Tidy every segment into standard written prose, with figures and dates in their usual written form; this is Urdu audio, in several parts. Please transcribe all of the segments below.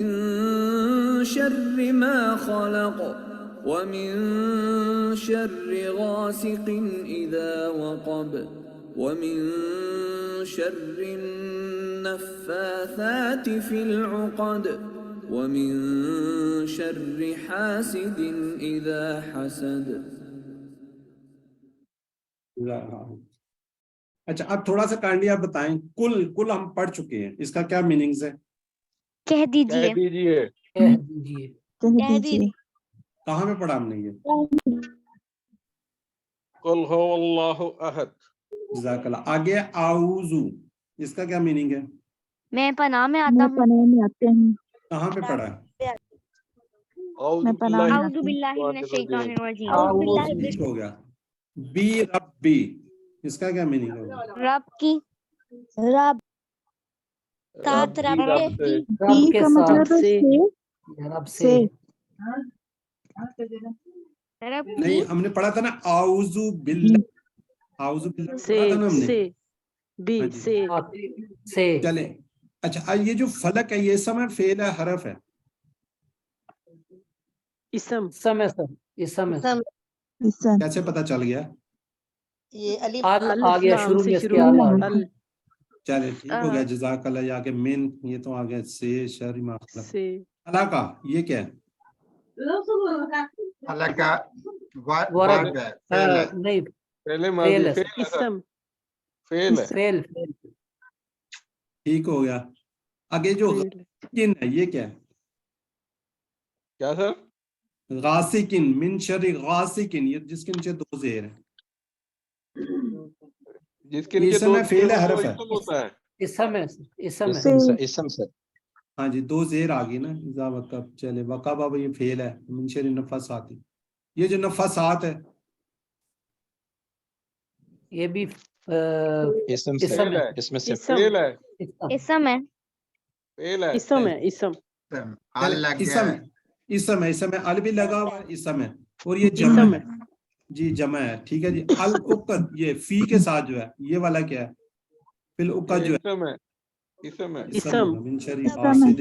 من شر ما خلق ومن شر غاسق إذا وقب ومن شر النفاثات في العقد ومن شر حاسد إذا حسد. اچھا اب تھوڑا سا کائنڈلی آپ بتائیں کل ہم پڑھ چکے ہیں، اس کا کیا میننگز ہے؟ کہہ دیجئے کہہ دیجیے کہاں میں پڑھا ہم نے یہ؟ قل هو اللہ احد. جزاک اللہ. آگے اعوذ، اس کا کیا میننگ ہے؟ میں پناہ میں آتا ہوں. پناہ میں آتے ہیں. کہاں پہ پڑھا ہے؟ میں پناہ میں اعوذ باللہ من الشیطان الرجیم. ٹھیک ہو گیا. بی ربی، اس کا کیا میننگ ہوگا؟ رب کی رب ساتھ رب کے کا مطلب ہے سے رب کی نہیں ہم نے پڑھا تھا نا اعوذ باللہ، اعوذ باللہ پڑھا تھا نا ہم نے. بی ہاں جی. چلیں اچھا یہ جو فلک ہے یہ اسم ہے فعل ہے حرف ہے؟ اسم. کیسے پتہ چل گیا؟ آگیا شروع میں چلے ٹھیک ہو گیا. جزاک اللہ. یا کہ من، یہ تو آ گیا سے شر ما خلق. علاقہ یہ کیا ہے؟ علاقہ نہیں پہلے ماضی فعل ہے. ٹھیک ہو گیا. آگے جو غاسقین ہے یہ کیا ہے؟ کیا سر؟ غاسقین، من شر غاسقین، یہ جس کے نیچے دو زیر ہیں. جس کے نیچے اسم ہے فعل ہے حرف ہے؟ اسم سے. ہاں جی دو زیر آ گئی نا. اذا وقب. چلے وقب اب یہ فعل ہے. من شر نفاسات، یہ جو نفاسات ہے یہ بھی اسم سے. اسم سے. فعل ہے. اسم ہے. فعل ہے. اسم ہے. اسم اسم ہے. ال بھی لگا ہوا ہے، اسم ہے. اور یہ جمع اسم ہے ہے. جی جمع ہے. ٹھیک ہے جی. العقد یہ فی کے ساتھ جو ہے یہ والا کیا ہے؟ فی العقد جو ہے اسم ہے. اسم ہے. اسم. من شر حاسد.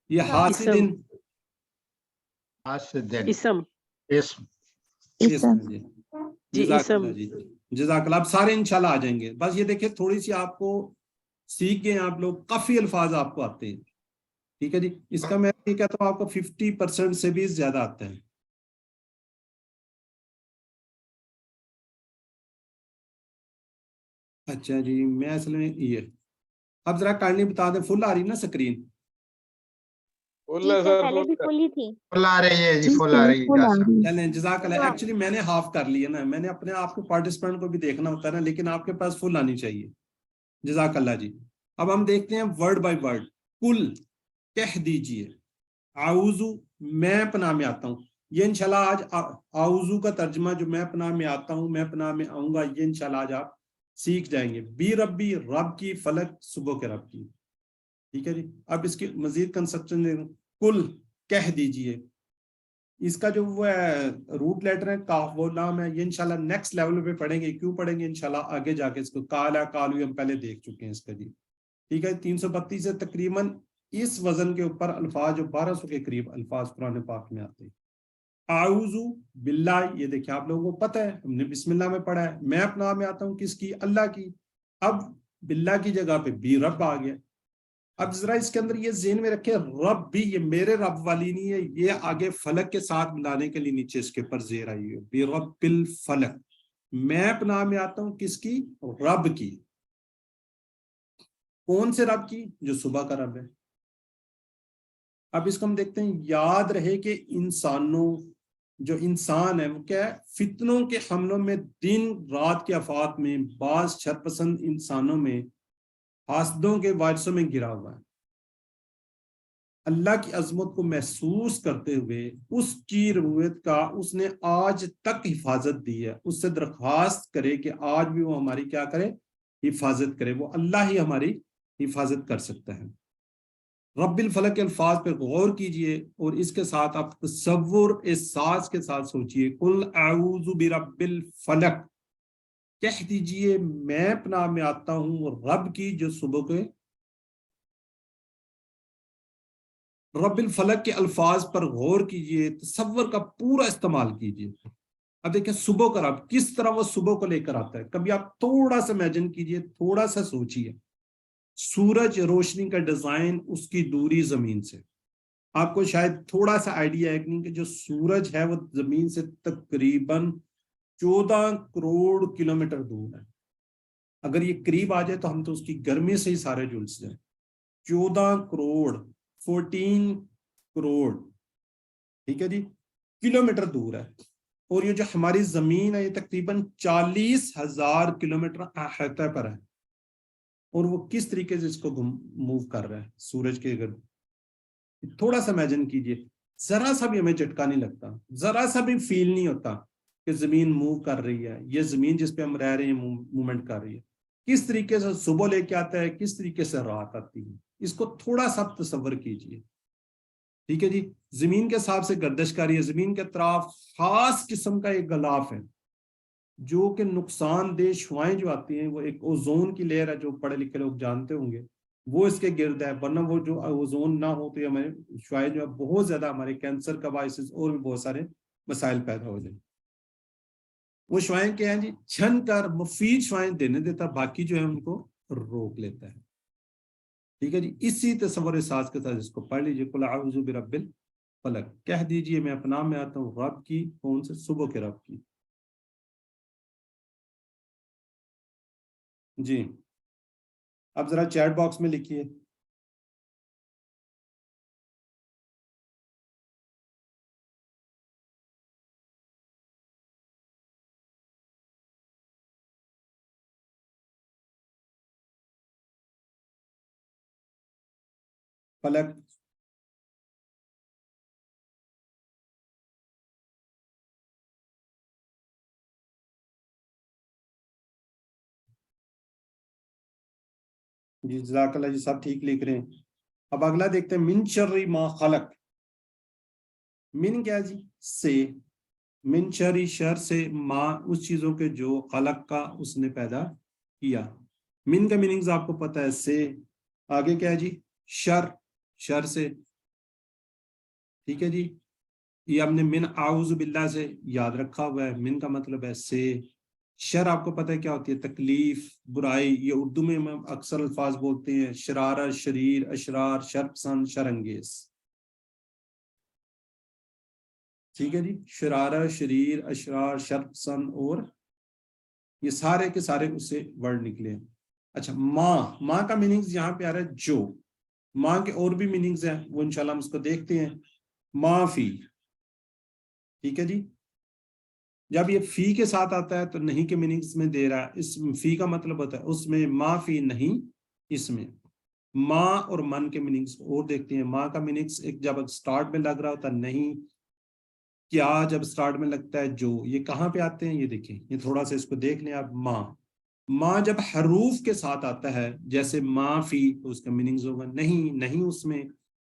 یہ حاسدن اسم. اسم جی. جزاک اللہ جی. جزاک اللہ. اب سارے انشاءاللہ آ جائیں گے. بس یہ دیکھیں تھوڑی سی آپ کو سیکھ گئے آپ لوگ، کافی الفاظ آپ کو آتے ہیں. ٹھیک ہے جی. اس کا میں یہ کہتا ہوں آپ کو 50% سے بھی زیادہ آتے ہیں. اچھا جی میں اصل میں یہ اب ذرا کائنڈلی بتا دیں فل آ رہی نا سکرین؟ پہلے بھی فل ہی تھی. فل آ رہی ہے جی، فل آ رہی ہے. چلیں جزاک اللہ. ایکچولی میں نے ہاف کر لیا نا، میں نے اپنے آپ کو پارٹیسپینٹ کو بھی دیکھنا ہوتا ہے نا، لیکن آپ کے پاس فل آنی چاہیے. جزاک اللہ جی. اب ہم دیکھتے ہیں ورڈ بائی ورڈ. کل کہہ دیجئے اعوذ میں پناہ میں آتا ہوں. یہ انشاءاللہ آج اعوذ کا ترجمہ جو میں پناہ میں آتا ہوں، میں پناہ میں آؤں گا، یہ انشاءاللہ آج آپ سیکھ جائیں گے. بی ربی رب کی، فلک صبح کے رب کی. ٹھیک ہے جی. اب اس کی مزید کنسٹرکشن دے دوں. کل کہہ دیجئے، اس کا جو وہ ہے روٹ لیٹر ہے کاف وہ نام ہے. یہ انشاءاللہ نیکسٹ لیول پہ پڑھیں گے. کیوں پڑھیں گے انشاءاللہ آگے جا کے. اس کو کالا کالو ہم پہلے دیکھ چکے ہیں اس کا جی. ٹھیک ہے. 332 سے تقریباً اس وزن کے اوپر الفاظ جو 1200 کے قریب الفاظ قرآن پاک میں آتے ہیں. اعوذ باللہ، یہ دیکھیں آپ لوگوں کو پتہ ہے ہم نے بسم اللہ میں پڑھا ہے. میں اپنا میں آتا ہوں کس کی؟ اللہ کی. اب باللہ کی جگہ پہ بی رب آ گیا. اب ذرا اس کے اندر یہ ذہن میں رکھے رب بھی یہ میرے رب والی نہیں ہے، یہ آگے فلک کے ساتھ ملانے کے لیے نیچے اس کے اوپر زیر آئی ہے بی رب الفلک. میں پناہ میں آتا ہوں کس کی؟ رب کی. کون سے رب کی؟ جو صبح کا رب ہے. اب اس کو ہم دیکھتے ہیں. یاد رہے کہ انسانوں جو انسان ہے وہ کیا ہے؟ فتنوں کے حملوں میں، دن رات کے آفات میں، بعض شرپسند انسانوں میں، حاسدوں کے وائرسوں میں گرا ہوا ہے. اللہ کی عظمت کو محسوس کرتے ہوئے اس کی ربوبیت کا اس نے آج تک حفاظت دی ہے. اس سے درخواست کرے کہ آج بھی وہ ہماری کیا کرے؟ حفاظت کرے. وہ اللہ ہی ہماری حفاظت کر سکتا ہے. رب الفلق کے الفاظ پہ غور کیجئے اور اس کے ساتھ آپ تصور احساس کے ساتھ سوچئے. قل اعوذ برب الفلق، کہہ دیجئے میں پناہ میں آتا ہوں رب کی جو صبح کے رب الفلق کے الفاظ پر غور کیجئے، تصور کا پورا استعمال کیجئے. اب دیکھیں صبح کا رب کس طرح وہ صبح کو لے کر آتا ہے. کبھی آپ تھوڑا سا امیجن کیجئے، تھوڑا سا سوچئے، سورج روشنی کا ڈیزائن، اس کی دوری زمین سے. آپ کو شاید تھوڑا سا آئیڈیا ہے کہ جو سورج ہے وہ زمین سے تقریباً 14 کروڑ کلومیٹر دور ہے. اگر یہ قریب آ جائے تو ہم تو اس کی گرمی سے ہی سارے جھلس جائیں. 14 کروڑ ٹھیک ہے جی کلومیٹر دور ہے. اور یہ جو ہماری زمین ہے یہ تقریباً 40,000 کلومیٹر احاطہ پر ہے. اور وہ کس طریقے سے اس کو موو کر رہا ہے سورج کے گرد. تھوڑا سا امیجن کیجئے، ذرا سا بھی ہمیں جھٹکا نہیں لگتا، ذرا سا بھی فیل نہیں ہوتا کہ زمین موو کر رہی ہے. یہ زمین جس پہ ہم رہ رہے ہیں موومنٹ کر رہی ہے. کس طریقے سے صبح لے کے آتا ہے، کس طریقے سے رات آتی ہے. اس کو تھوڑا سا تصور کیجئے. ٹھیک ہے جی. زمین کے حساب سے گردش کاری ہے. زمین کے اطراف خاص قسم کا ایک غلاف ہے جو کہ نقصان دہ شعائیں جو آتی ہیں، وہ ایک اوزون کی لیئر ہے جو پڑھے لکھے لوگ جانتے ہوں گے، وہ اس کے گرد ہے. ورنہ وہ جو اوزون نہ ہو تو یہ ہمارے شعائیں جو ہے بہت زیادہ ہمارے کینسر کا باعث اور بھی بہت سارے مسائل پیدا ہو جائیں. وہ شعائیں کیا ہیں جی؟ چھن کر مفید شعائیں دینے دیتا، باقی جو ہے ان کو روک لیتا ہے. ٹھیک ہے جی. اسی تصور احساس کے ساتھ اس کو پڑھ لیجیے. قل اعوذ برب الفلق، کہہ دیجیے میں پناہ میں آتا ہوں رب کی. کون سے؟ صبح کے رب کی. جی اب ذرا چیٹ باکس میں لکھیے. فلک جی جزاک اللہ جی، سب ٹھیک لکھ رہے ہیں. اب اگلا دیکھتے ہیں من شر ما خلق. من کیا جی؟ سے. من شر، شر سے، ما اس چیزوں کے جو خلق کا اس نے پیدا کیا. من کا میننگز آپ کو پتہ ہے، سے. آگے کیا ہے جی؟ شر، شر سے. ٹھیک ہے جی. یہ ہم نے من اعوذ باللہ سے یاد رکھا ہوا ہے. من کا مطلب ہے سے. شر آپ کو پتہ ہے کیا ہوتی ہے؟ تکلیف، برائی. یہ اردو میں ہم اکثر الفاظ بولتے ہیں شرارہ، شریر، اشرار، شر پسند، شر انگیز. ٹھیک ہے جی. شرارہ، شریر، اشرار، شر پسند، اور یہ سارے کے سارے اس سے ورڈ نکلے ہیں. اچھا ماں کا میننگز یہاں پہ آ رہا ہے جو. ماں کے اور بھی میننگز ہیں، وہ انشاءاللہ ہم اس کو دیکھتے ہیں. ما فی. ٹھیک ہے جی. جب یہ فی کے ساتھ آتا ہے تو نہیں کے میننگز میں دے رہا ہے. اس فی کا مطلب ہوتا ہے اس میں ما فی نہیں. اس میں ماں اور من کے میننگز اور دیکھتے ہیں. ماں کا میننگز ایک جب سٹارٹ میں لگ رہا ہوتا ہے نہیں. کیا جب سٹارٹ میں لگتا ہے جو. یہ کہاں پہ آتے ہیں یہ دیکھیں، یہ تھوڑا سا اس کو دیکھ لیں آپ. ماں جب حروف کے ساتھ آتا ہے جیسے ما فی تو اس کا میننگز ہوگا نہیں، نہیں اس میں.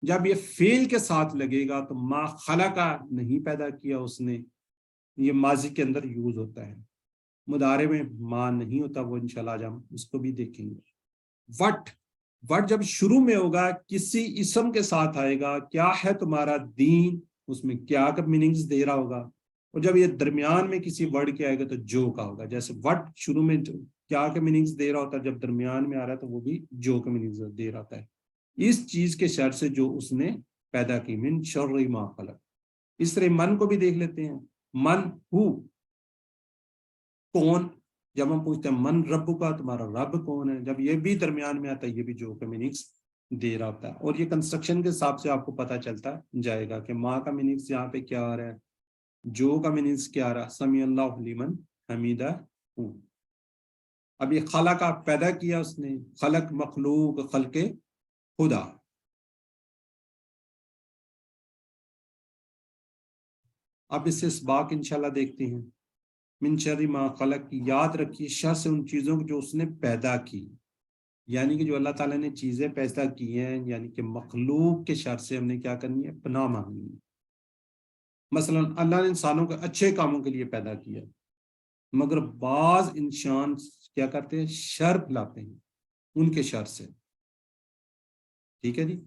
جب یہ فعل کے ساتھ لگے گا تو ما خلقا، نہیں پیدا کیا اس نے. یہ ماضی کے اندر یوز ہوتا ہے. مضارع میں ما نہیں ہوتا، وہ انشاءاللہ آج ہم اس کو بھی دیکھیں گے. وٹ جب شروع میں ہوگا کسی اسم کے ساتھ آئے گا. کیا ہے تمہارا دین، اس میں کیا کا میننگز دے رہا ہوگا. اور جب یہ درمیان میں کسی ورڈ کے آئے گا تو جو کا ہوگا. جیسے وٹ شروع میں کیا کے میننگز دے رہا ہوتا ہے، جب درمیان میں آ رہا ہے تو وہ بھی جو کا میننگز دے رہا ہوتا ہے. اس چیز کے شر سے جو اس نے پیدا کی. من شر ما خلق. اس طرح من کو بھی دیکھ لیتے ہیں. من ہو، کون. جب ہم پوچھتے ہیں من رب کا، تمہارا رب کون ہے، جب یہ بھی درمیان میں آتا ہے یہ بھی جو کا میننگز دے رہا ہوتا ہے. اور یہ کنسٹرکشن کے حساب سے آپ کو پتہ چلتا جائے گا کہ ماں کا میننگز یہاں پہ کیا آ رہا ہے، جو کا میننگز کیا آ رہا ہے. سمیع اللہ لمن حمیدہ. اب یہ خلق پیدا کیا اس نے. خلق مخلوق، خلق خدا. اب اس سے اسباق انشاءاللہ دیکھتے ہیں. من شر ما خلق، یاد رکھیے شر سے ان چیزوں کو جو اس نے پیدا کی. یعنی کہ جو اللہ تعالیٰ نے چیزیں پیدا کی ہیں، یعنی کہ مخلوق کے شر سے ہم نے کیا کرنی ہے؟ پناہ مانگنی ہے. مثلا اللہ نے انسانوں کو اچھے کاموں کے لیے پیدا کیا، مگر بعض انسان کیا کرتے ہیں؟ شر پھیلاتے ہیں ان کے شر سے. ٹھیک ہے جی.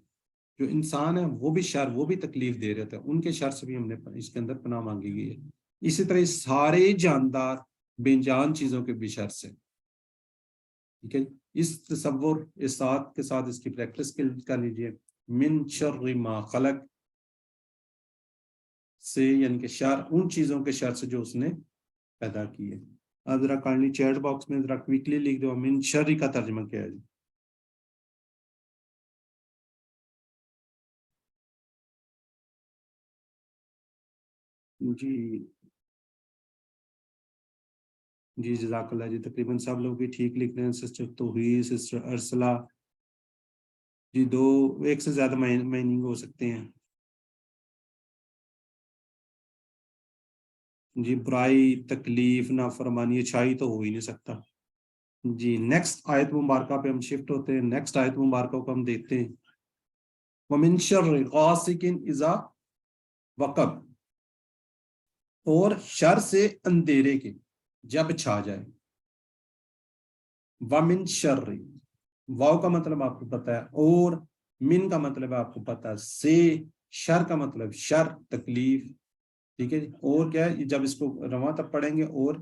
جو انسان ہے وہ بھی شر، وہ بھی تکلیف دے رہے تھے، ان کے شر سے بھی ہم نے اس کے اندر پناہ مانگی گئی ہے. اسی طرح سارے جاندار بے جان چیزوں کے بھی شر سے. ٹھیک ہے، اس تصور اس ساتھ کے ساتھ اس کی پریکٹس کر لیجئے. من شر ما خلق سے، یعنی کہ شر ان چیزوں کے شر سے جو اس نے پیدا کی ہے. اب ذرا کائنڈلی چیٹ باکس میں ذرا کوئکلی لکھ دو من شر کا ترجمہ کیا ہے جی. جی جزاک اللہ جی، تقریباً سب لوگ بھی ٹھیک لکھ رہے ہیں. سسٹر توحید، سسٹر ارسلہ جی، ایک سے زیادہ میننگ ہو سکتے ہیں. جی برائی، تکلیف، نافرمانی، اچھائی تو ہو ہی نہیں سکتا. جی نیکسٹ آیت مبارکہ پہ ہم شفٹ ہوتے ہیں. نیکسٹ آیت مبارکہ کو ہم دیکھتے ہیں. وَمِن شَرِّ غَاسِقٍ إِذَا وَقَبَ، اور شر سے اندھیرے کے جب چھا جائے. وَمِن شَرِّ، واو کا مطلب آپ کو پتہ ہے، اور من کا مطلب آپ کو پتہ ہے، سے شر کا مطلب شر، تکلیف. ٹھیک ہے جی، اور کیا ہے جب اس کو رواں تک پڑھیں گے، اور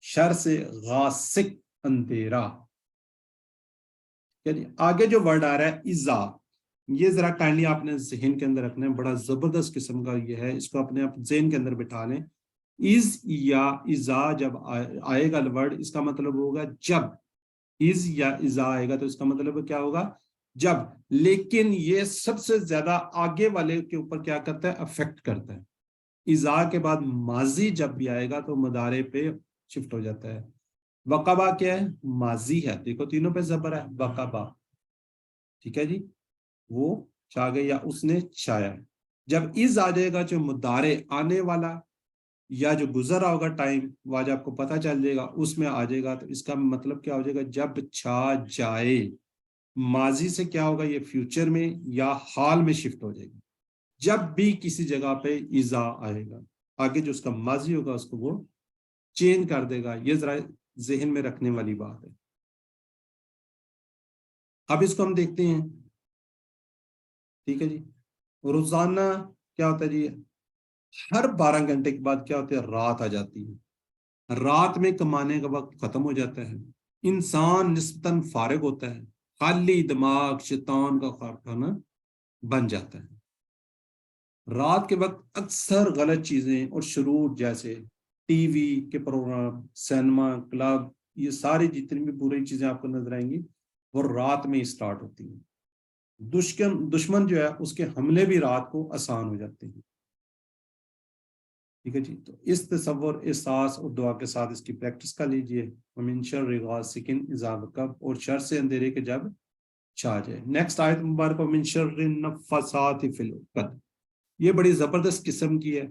شر سے غاسق، اندھیرا. آگے جو ورڈ آ رہا ہے اذا، یہ ذرا کائنڈلی آپ نے ذہن کے اندر رکھنا ہے. بڑا زبردست قسم کا یہ ہے، اس کو اپنے ذہن کے اندر بٹھا لیں. از یا ازا جب آئے گا ورڈ، اس کا مطلب ہوگا جب. از یا ازا آئے گا تو اس کا مطلب کیا ہوگا؟ جب. لیکن یہ سب سے زیادہ آگے والے کے اوپر کیا کرتا ہے؟ افیکٹ کرتا ہے. ازا کے بعد ماضی جب بھی آئے گا تو مضارع پہ شفٹ ہو جاتا ہے. وقبہ کیا ہے؟ ماضی ہے. دیکھو تینوں پہ زبر ہے، وقبہ. ٹھیک ہے جی، وہ چھا گئے یا اس نے چھایا. جب از آ جائے گا جو مضارع آنے والا یا جو گزر رہا ہوگا ٹائم، وہ آج آپ کو پتہ چل جائے گا، اس میں آ جائے گا تو اس کا مطلب کیا ہو جائے گا؟ جب چھا جائے. ماضی سے کیا ہوگا؟ یہ فیوچر میں یا حال میں شفٹ ہو جائے گا. جب بھی کسی جگہ پہ ازا آئے گا، آگے جو اس کا ماضی ہوگا اس کو وہ چینج کر دے گا. یہ ذرا ذہن میں رکھنے والی بات ہے. اب اس کو ہم دیکھتے ہیں. ٹھیک ہے جی، روزانہ کیا ہوتا ہے جی؟ ہر 12 گھنٹے کے بعد کیا ہوتا ہے؟ رات آ جاتی ہے. رات میں کمانے کا وقت ختم ہو جاتا ہے، انسان نسبتاً فارغ ہوتا ہے، خالی دماغ شیطان کا کارخانہ بن جاتا ہے. رات کے وقت اکثر غلط چیزیں اور شرور جیسے ٹی وی کے پروگرام، سینما، کلب، یہ ساری جتنی بھی بری چیزیں آپ کو نظر آئیں گی وہ رات میں ہی سٹارٹ ہوتی ہیں. دشمن جو ہے اس کے حملے بھی رات کو آسان ہو جاتے ہیں. ٹھیک ہے جی، تو اس تصور، احساس اور دعا کے ساتھ اس کی پریکٹس کر لیجئے. وَمِن شَرِّ غَاسِقٍ إِذَا وَقَبَ، اور شر سے اندھیرے کے جب چھا جائے. نیکسٹ آیت مبارکہ وَمِن شَرِّ النَّفَّاثَاتِ فِی الْعُقَدِ، یہ بڑی زبردست قسم کی ہے.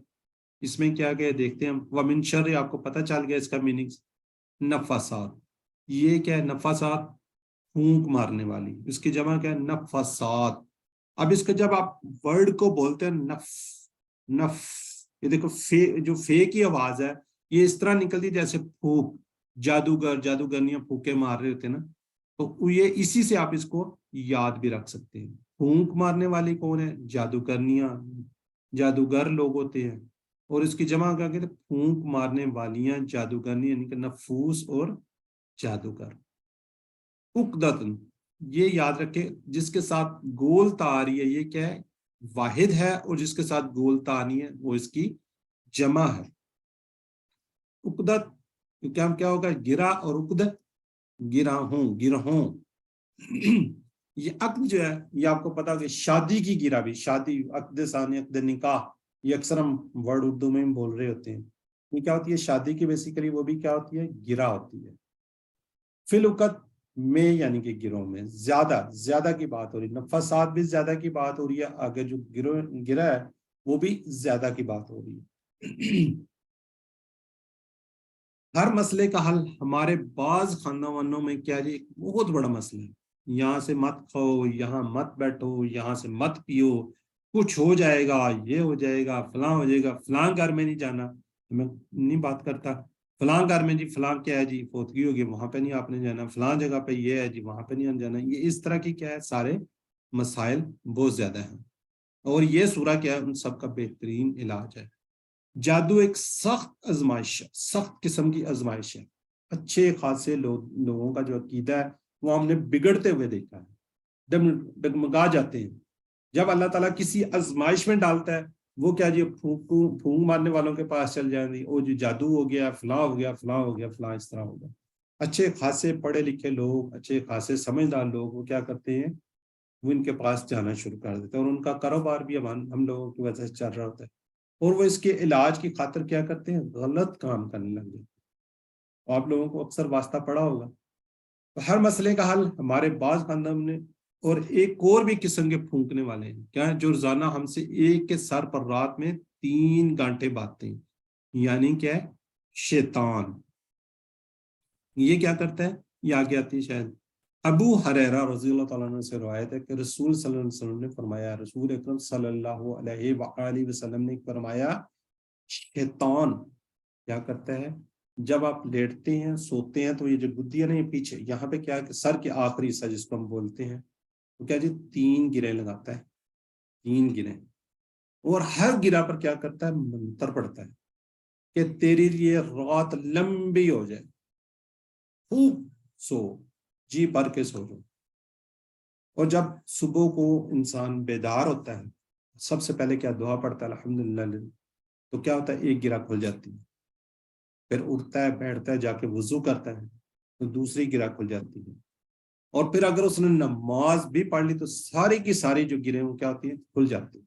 اس میں کیا گیا دیکھتے ہیں ہم. وَمِن شَرِّ، آپ کو پتہ چل گیا اس کا میننگ. نفاسات، یہ کیا ہے؟ نفاسات پھونک مارنے والی، اس کی جمع کیا ہے؟ نفاسات. اب اس کا جب آپ ورڈ کو بولتے ہیں نف، یہ دیکھو جو فے کی آواز ہے یہ اس طرح نکلتی جیسے پھونک. جادوگرنیاں پھونکے مار رہے ہوتے ہیں نا، تو یہ اسی سے آپ اس کو یاد بھی رکھ سکتے ہیں. پھونک مارنے والی کون ہے؟ جادوگرنیاں، جادوگر لوگ ہوتے ہیں. اور اس کی جمع کیا کہتے ہیں؟ پھونک مارنے والیاں، جادوگرنی، یعنی کہ نفوس اور جادوگر. عقدتن، یہ یاد رکھے جس کے ساتھ گول تا آ رہی ہے یہ کیا ہے؟ واحد ہے، اور جس کے ساتھ گول تا نہیں ہے وہ اس کی جمع ہے. عقدت کیا ہوگا؟ گرا، اور عقدت گرہوں. یہ عقد جو ہے یہ آپ کو پتا ہوگا شادی کی گرا بھی، شادی، عقد ثانی، عقد نکاح، یہ اکثر ہم ورڈ اردو میں بول رہے ہوتے ہیں. یہ کیا ہوتی ہے؟ شادی کی بیسیکلی وہ بھی کیا ہوتی ہے؟ گرا ہوتی ہے. فی الوقت میں، یعنی کہ گروہ میں زیادہ کی بات ہو رہی ہے. نفاسات بھی زیادہ کی بات ہو رہی ہے، آگے جو گرا ہے وہ بھی زیادہ کی بات ہو رہی ہے. ہر مسئلے کا حل ہمارے بعض خاندانوں میں کیا جی؟ ایک بہت بڑا مسئلہ ہے. یہاں سے مت کھاؤ، یہاں مت بیٹھو، یہاں سے مت پیو، کچھ ہو جائے گا، یہ ہو جائے گا، فلاں ہو جائے گا، فلاں گھر میں نہیں جانا. میں نہیں بات کرتا فلاں گھر میں جی فلاں کیا ہے جی فوتگی ہوگی، وہاں پہ نہیں آپ نے جانا. فلاں جگہ پہ یہ ہے جی، وہاں پہ نہیں جانا. یہ اس طرح کی کیا ہے؟ سارے مسائل بہت زیادہ ہیں، اور یہ سورہ کیا ہے ان سب کا بہترین علاج ہے۔ جادو ایک سخت آزمائش ہے، سخت قسم کی آزمائش ہے۔ اچھے خاصے لوگوں کا جو عقیدہ ہے وہ ہم نے بگڑتے ہوئے دیکھا ہے، ڈگمگا جاتے ہیں جب اللہ تعالیٰ کسی آزمائش میں ڈالتا ہے۔ وہ کیا جی پھونک مارنے والوں کے پاس چل جائیں گے، وہ جو جادو ہو گیا، فلاں ہو گیا، فلاں ہو گیا، فلاں اس طرح ہو گیا۔ اچھے خاصے پڑھے لکھے لوگ، اچھے خاصے سمجھدار لوگ وہ کیا کرتے ہیں، وہ ان کے پاس جانا شروع کر دیتے ہیں، اور ان کا کاروبار بھی ہم لوگوں کی وجہ سے چل رہا ہوتا ہے، اور وہ اس کے علاج کی خاطر کیا کرتے ہیں، غلط کام کرنے لگ جاتے ہیں۔ آپ لوگوں کو اکثر واسطہ پڑا ہوگا، تو ہر مسئلے کا حل ہمارے بعض خاندان نے، اور ایک اور بھی قسم کے پھونکنے والے ہیں کیا جو روزانہ ہم سے ایک کے سر پر رات میں 3 گھنٹے باندھتے ہیں، یعنی کیا ہے، شیطان۔ یہ کیا کرتا ہے، یہ آگے آتی ہے شاید ابو ہریرہ رضی اللہ تعالیٰ عنہ سے روایت ہے کہ رسول صلی اللہ علیہ وسلم نے فرمایا، رسول اکرم صلی اللہ علیہ وآلہ وسلم نے فرمایا، شیطان کیا کرتا ہے، جب آپ لیٹتے ہیں سوتے ہیں تو یہ جو گدی ہے نا، یہ پیچھے یہاں پہ کیا ہے کہ سر کے آخری حصہ جس کو ہم بولتے ہیں، تو کیا جی 3 گرے لگاتا ہے، 3 گرے، اور ہر گرہ پر کیا کرتا ہے، منتر پڑتا ہے کہ تیری لیے رات لمبی ہو جائے، خوب سو، جی بھر کے سو جاؤ۔ اور جب صبح کو انسان بیدار ہوتا ہے، سب سے پہلے کیا دعا پڑھتا ہے، الحمدللہ، تو کیا ہوتا ہے، ایک گرہ کھل جاتی ہے، پھر اٹھتا ہے، بیٹھتا ہے، جا کے وضو کرتا ہے تو دوسری گرہ کھل جاتی ہے، اور پھر اگر اس نے نماز بھی پڑھ لی تو ساری کی ساری جو گرہیں وہ کیا ہوتی ہیں، کھل جاتی ہیں۔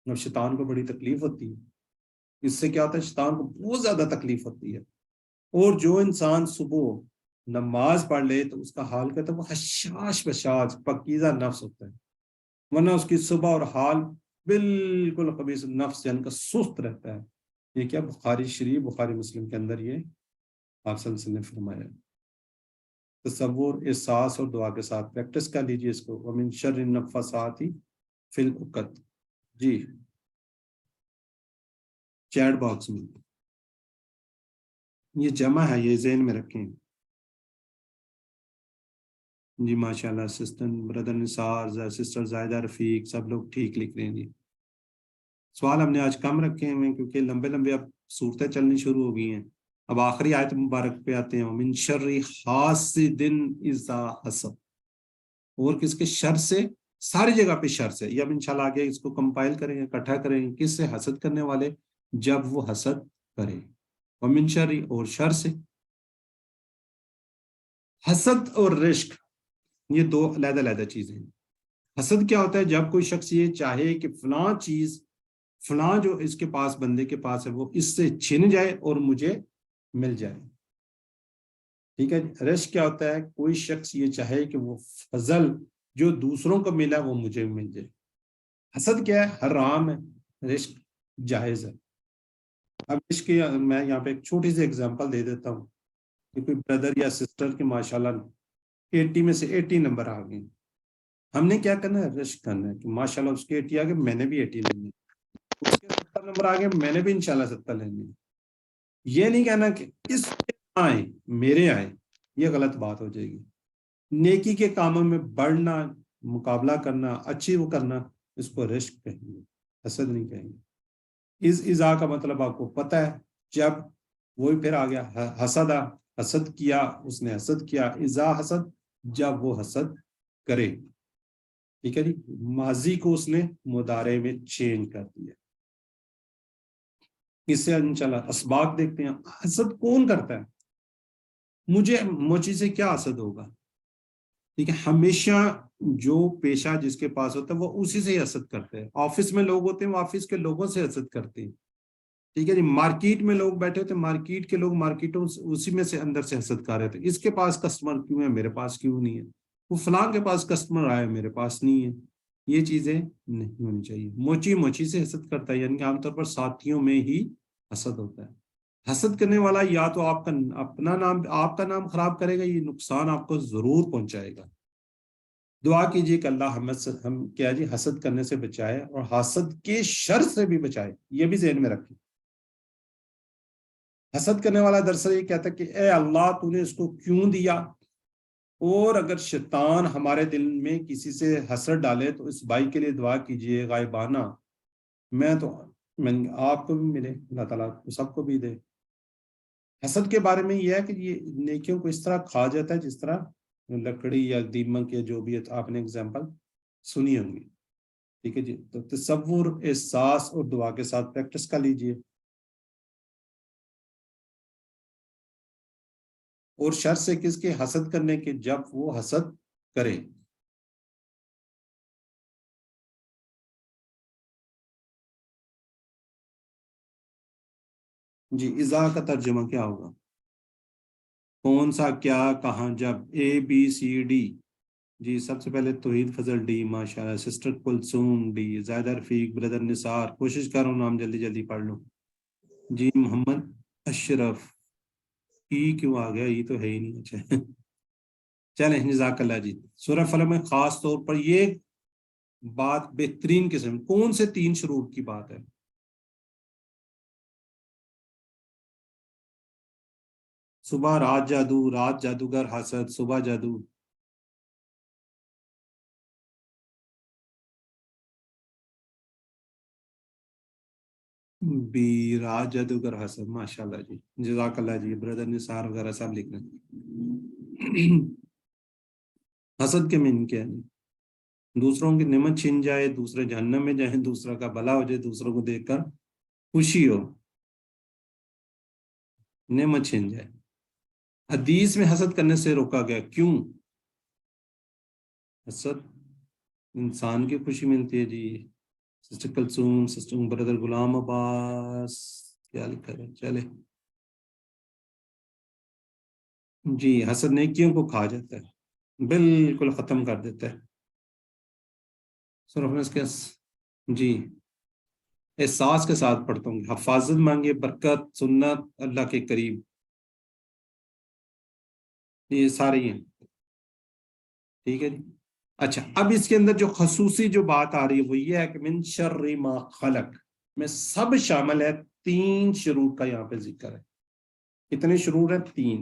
اب شیطان کو بڑی تکلیف ہوتی ہے، اس سے کیا ہوتا ہے، شیطان کو بہت زیادہ تکلیف ہوتی ہے، اور جو انسان صبح نماز پڑھ لے تو اس کا حال کہتا ہے وہ حشاش بشاش پکیزہ نفس ہوتا ہے، ورنہ اس کی صبح اور حال بالکل خبیث نفس یعنی کا سست رہتا ہے۔ یہ کیا بخاری شریف، بخاری مسلم کے اندر یہ آپ صلی اللہ علیہ وسلم نے فرمایا۔ تصور، احساس اور دعا کے ساتھ پریکٹس کر لیجیے اس کو۔ ومن شر النفاثات فی العقد، جی چیٹ باکس میں یہ جمع ہے، یہ ذہن میں رکھیں جی۔ ماشاءاللہ اسسٹنٹ بردر نثار، سسٹر زائدہ رفیق، سب لوگ ٹھیک لکھ رہے ہیں جی۔ سوال ہم نے آج کم رکھے ہیں کیونکہ لمبے اب صورتیں چلنی شروع ہو گئی ہیں۔ اب آخری آیت مبارک پہ آتے ہیں، ومن شر حاسد اذا حسد، اور کس کے شر سے، ساری جگہ پہ شر سے، یہ اب انشاءاللہ آگے اس کو کمپائل کریں گے، اکٹھا کریں گے، کس سے، حسد کرنے والے جب وہ حسد کرے، ومن شر، اور شر سے۔ حسد اور رشک یہ 2 علیحدہ چیزیں ہیں۔ حسد کیا ہوتا ہے، جب کوئی شخص یہ چاہے کہ فلاں چیز، فلاں جو اس کے پاس، بندے کے پاس ہے، وہ اس سے چھن جائے اور مجھے مل جائے، ٹھیک ہے۔ رشک کیا ہوتا ہے، کوئی شخص یہ چاہے کہ وہ فضل جو دوسروں کو ملا وہ مجھے مل جائے۔ حسد کیا ہے، حرام ہے، رشک جائز ہے۔ اب رشک کی میں یہاں پہ ایک چھوٹی سی اگزامپل دے دیتا ہوں کہ کوئی بردر یا سسٹر کے ماشاءاللہ 80 میں سے 80 نمبر آ گئے، ہم نے کیا کرنا ہے، رشک کرنا ہے کہ ماشاءاللہ اس کے 80 آ گئے، میں نے بھی 80 لینے، اس کے 70 نمبر آ گئے، میں نے بھی انشاءاللہ 70 لینے۔ یہ نہیں کہنا کہ اس کے آئیں میرے آئیں، یہ غلط بات ہو جائے گی۔ نیکی کے کاموں میں بڑھنا، مقابلہ کرنا، اچھی وہ کرنا، اس کو رشک کہیں گے، حسد نہیں کہیں گے۔ ازا کا مطلب آپ کو پتہ ہے، جب وہی پھر آ گیا حسدہ، حسد کیا، اس نے حسد کیا، ازا حسد، جب وہ حسد کرے، ٹھیک ہے جی۔ ماضی کو اس نے مضارع میں چینج کر دیا۔ اس سے انشاءاللہ اسباق دیکھتے ہیں، حسد کون کرتا ہے، مجھے موچی سے کیا حسد ہوگا، ٹھیک ہے۔ ہمیشہ جو پیشہ جس کے پاس ہوتا ہے وہ اسی سے ہی حسد کرتے ہیں۔ آفس میں لوگ ہوتے ہیں، وہ آفس کے لوگوں سے حسد کرتے ہیں، ٹھیک ہے جی۔ مارکیٹ میں لوگ بیٹھے ہوتے ہیں، مارکیٹ کے لوگ مارکیٹوں اسی میں سے اندر سے حسد کر رہے تھے، اس کے پاس کسٹمر کیوں ہے، میرے پاس کیوں نہیں ہے، وہ فلاں کے پاس کسٹمر آیا، میرے پاس نہیں ہے۔ یہ چیزیں نہیں ہونی چاہیے۔ موچی سے حسد کرتا ہے، یعنی کہ عام طور پر ساتھیوں میں ہی حسد ہوتا ہے۔ حسد کرنے والا یا تو آپ کا نام خراب کرے گا، یہ نقصان آپ کو ضرور پہنچائے گا۔ دعا کیجیے کہ اللہ ہم کیا جی حسد کرنے سے بچائے اور حسد کے شر سے بھی بچائے، یہ بھی ذہن میں رکھیں۔ حسد کرنے والا دراصل یہ کہتا ہے کہ اے اللہ تو نے اس کو کیوں دیا، اور اگر شیطان ہمارے دل میں کسی سے حسد ڈالے تو اس بھائی کے لیے دعا کیجئے غائبانہ، میں آپ کو بھی ملے، اللہ تعالیٰ سب کو بھی دے۔ حسد کے بارے میں یہ ہے کہ یہ نیکیوں کو اس طرح کھا جاتا ہے جس طرح لکڑی یا دیمک یا جو بھی آپ نے اگزامپل سنی ہوں گی، ٹھیک ہے جی۔ تو تصور، احساس اور دعا کے ساتھ پریکٹس کر لیجئے۔ اور شر سے کس کے؟ حسد کرنے کے، جب وہ حسد کرے۔ جی، اذا کا ترجمہ کیا ہوگا؟ کون سا، کیا، کہاں، جب، ABCD۔ جی، سب سے پہلے توحید فضل ڈی، ماشاءاللہ، سسٹر کلثوم ڈی، زائدہ رفیق، بردر نثار، کوشش کر رہا ہوں نام جلدی جلدی پڑھ لوں۔ جی، محمد اشرف، کیوں آ گیا؟ یہ تو ہے ہی نہیں۔ اچھا چلیں، جزاک اللہ جی۔ سورہ فلق میں خاص طور پر یہ بات بہترین قسم، کون سے 3 شرور کی بات ہے؟ صبح رات جادو، رات جادوگر حسد، صبح جادو۔ بی، رات جادوگر حسد، ماشاءاللہ جی، جزاک اللہ جی۔ بردر نثار وغیرہ سب لکھ رہے ہیں۔ حسد کے معنی کیا ہے؟ دوسروں کی نعمت چھن جائے، دوسرے جہنم میں جائیں، دوسروں کا بھلا ہو جائے، دوسروں کو دیکھ کر خوشی ہو، نعمت چھن جائے۔ حدیث میں حسد کرنے سے روکا گیا، کیوں؟ حسد انسان کی خوشی ملتی ہے جی۔ Sister Kulsoom, sister brother Ghulam Abbas, کیا لکھا ہے؟ چلے جی، حسد نیکیوں کو کھا جاتا ہے، بالکل ختم کر دیتا ہے۔ جی، احساس کے ساتھ پڑھتا ہوں، حفاظت مانگے، برکت، سنت، اللہ کے قریب، یہ سارے ہیں، ٹھیک ہے جی۔ اچھا، اب اس کے اندر جو خصوصی جو بات آ رہی ہے وہ یہ ہے کہ من شر ما خلق میں سب شامل ہے، 3 شرور کا یہاں پہ ذکر ہے۔ کتنے شرور ہیں؟ 3۔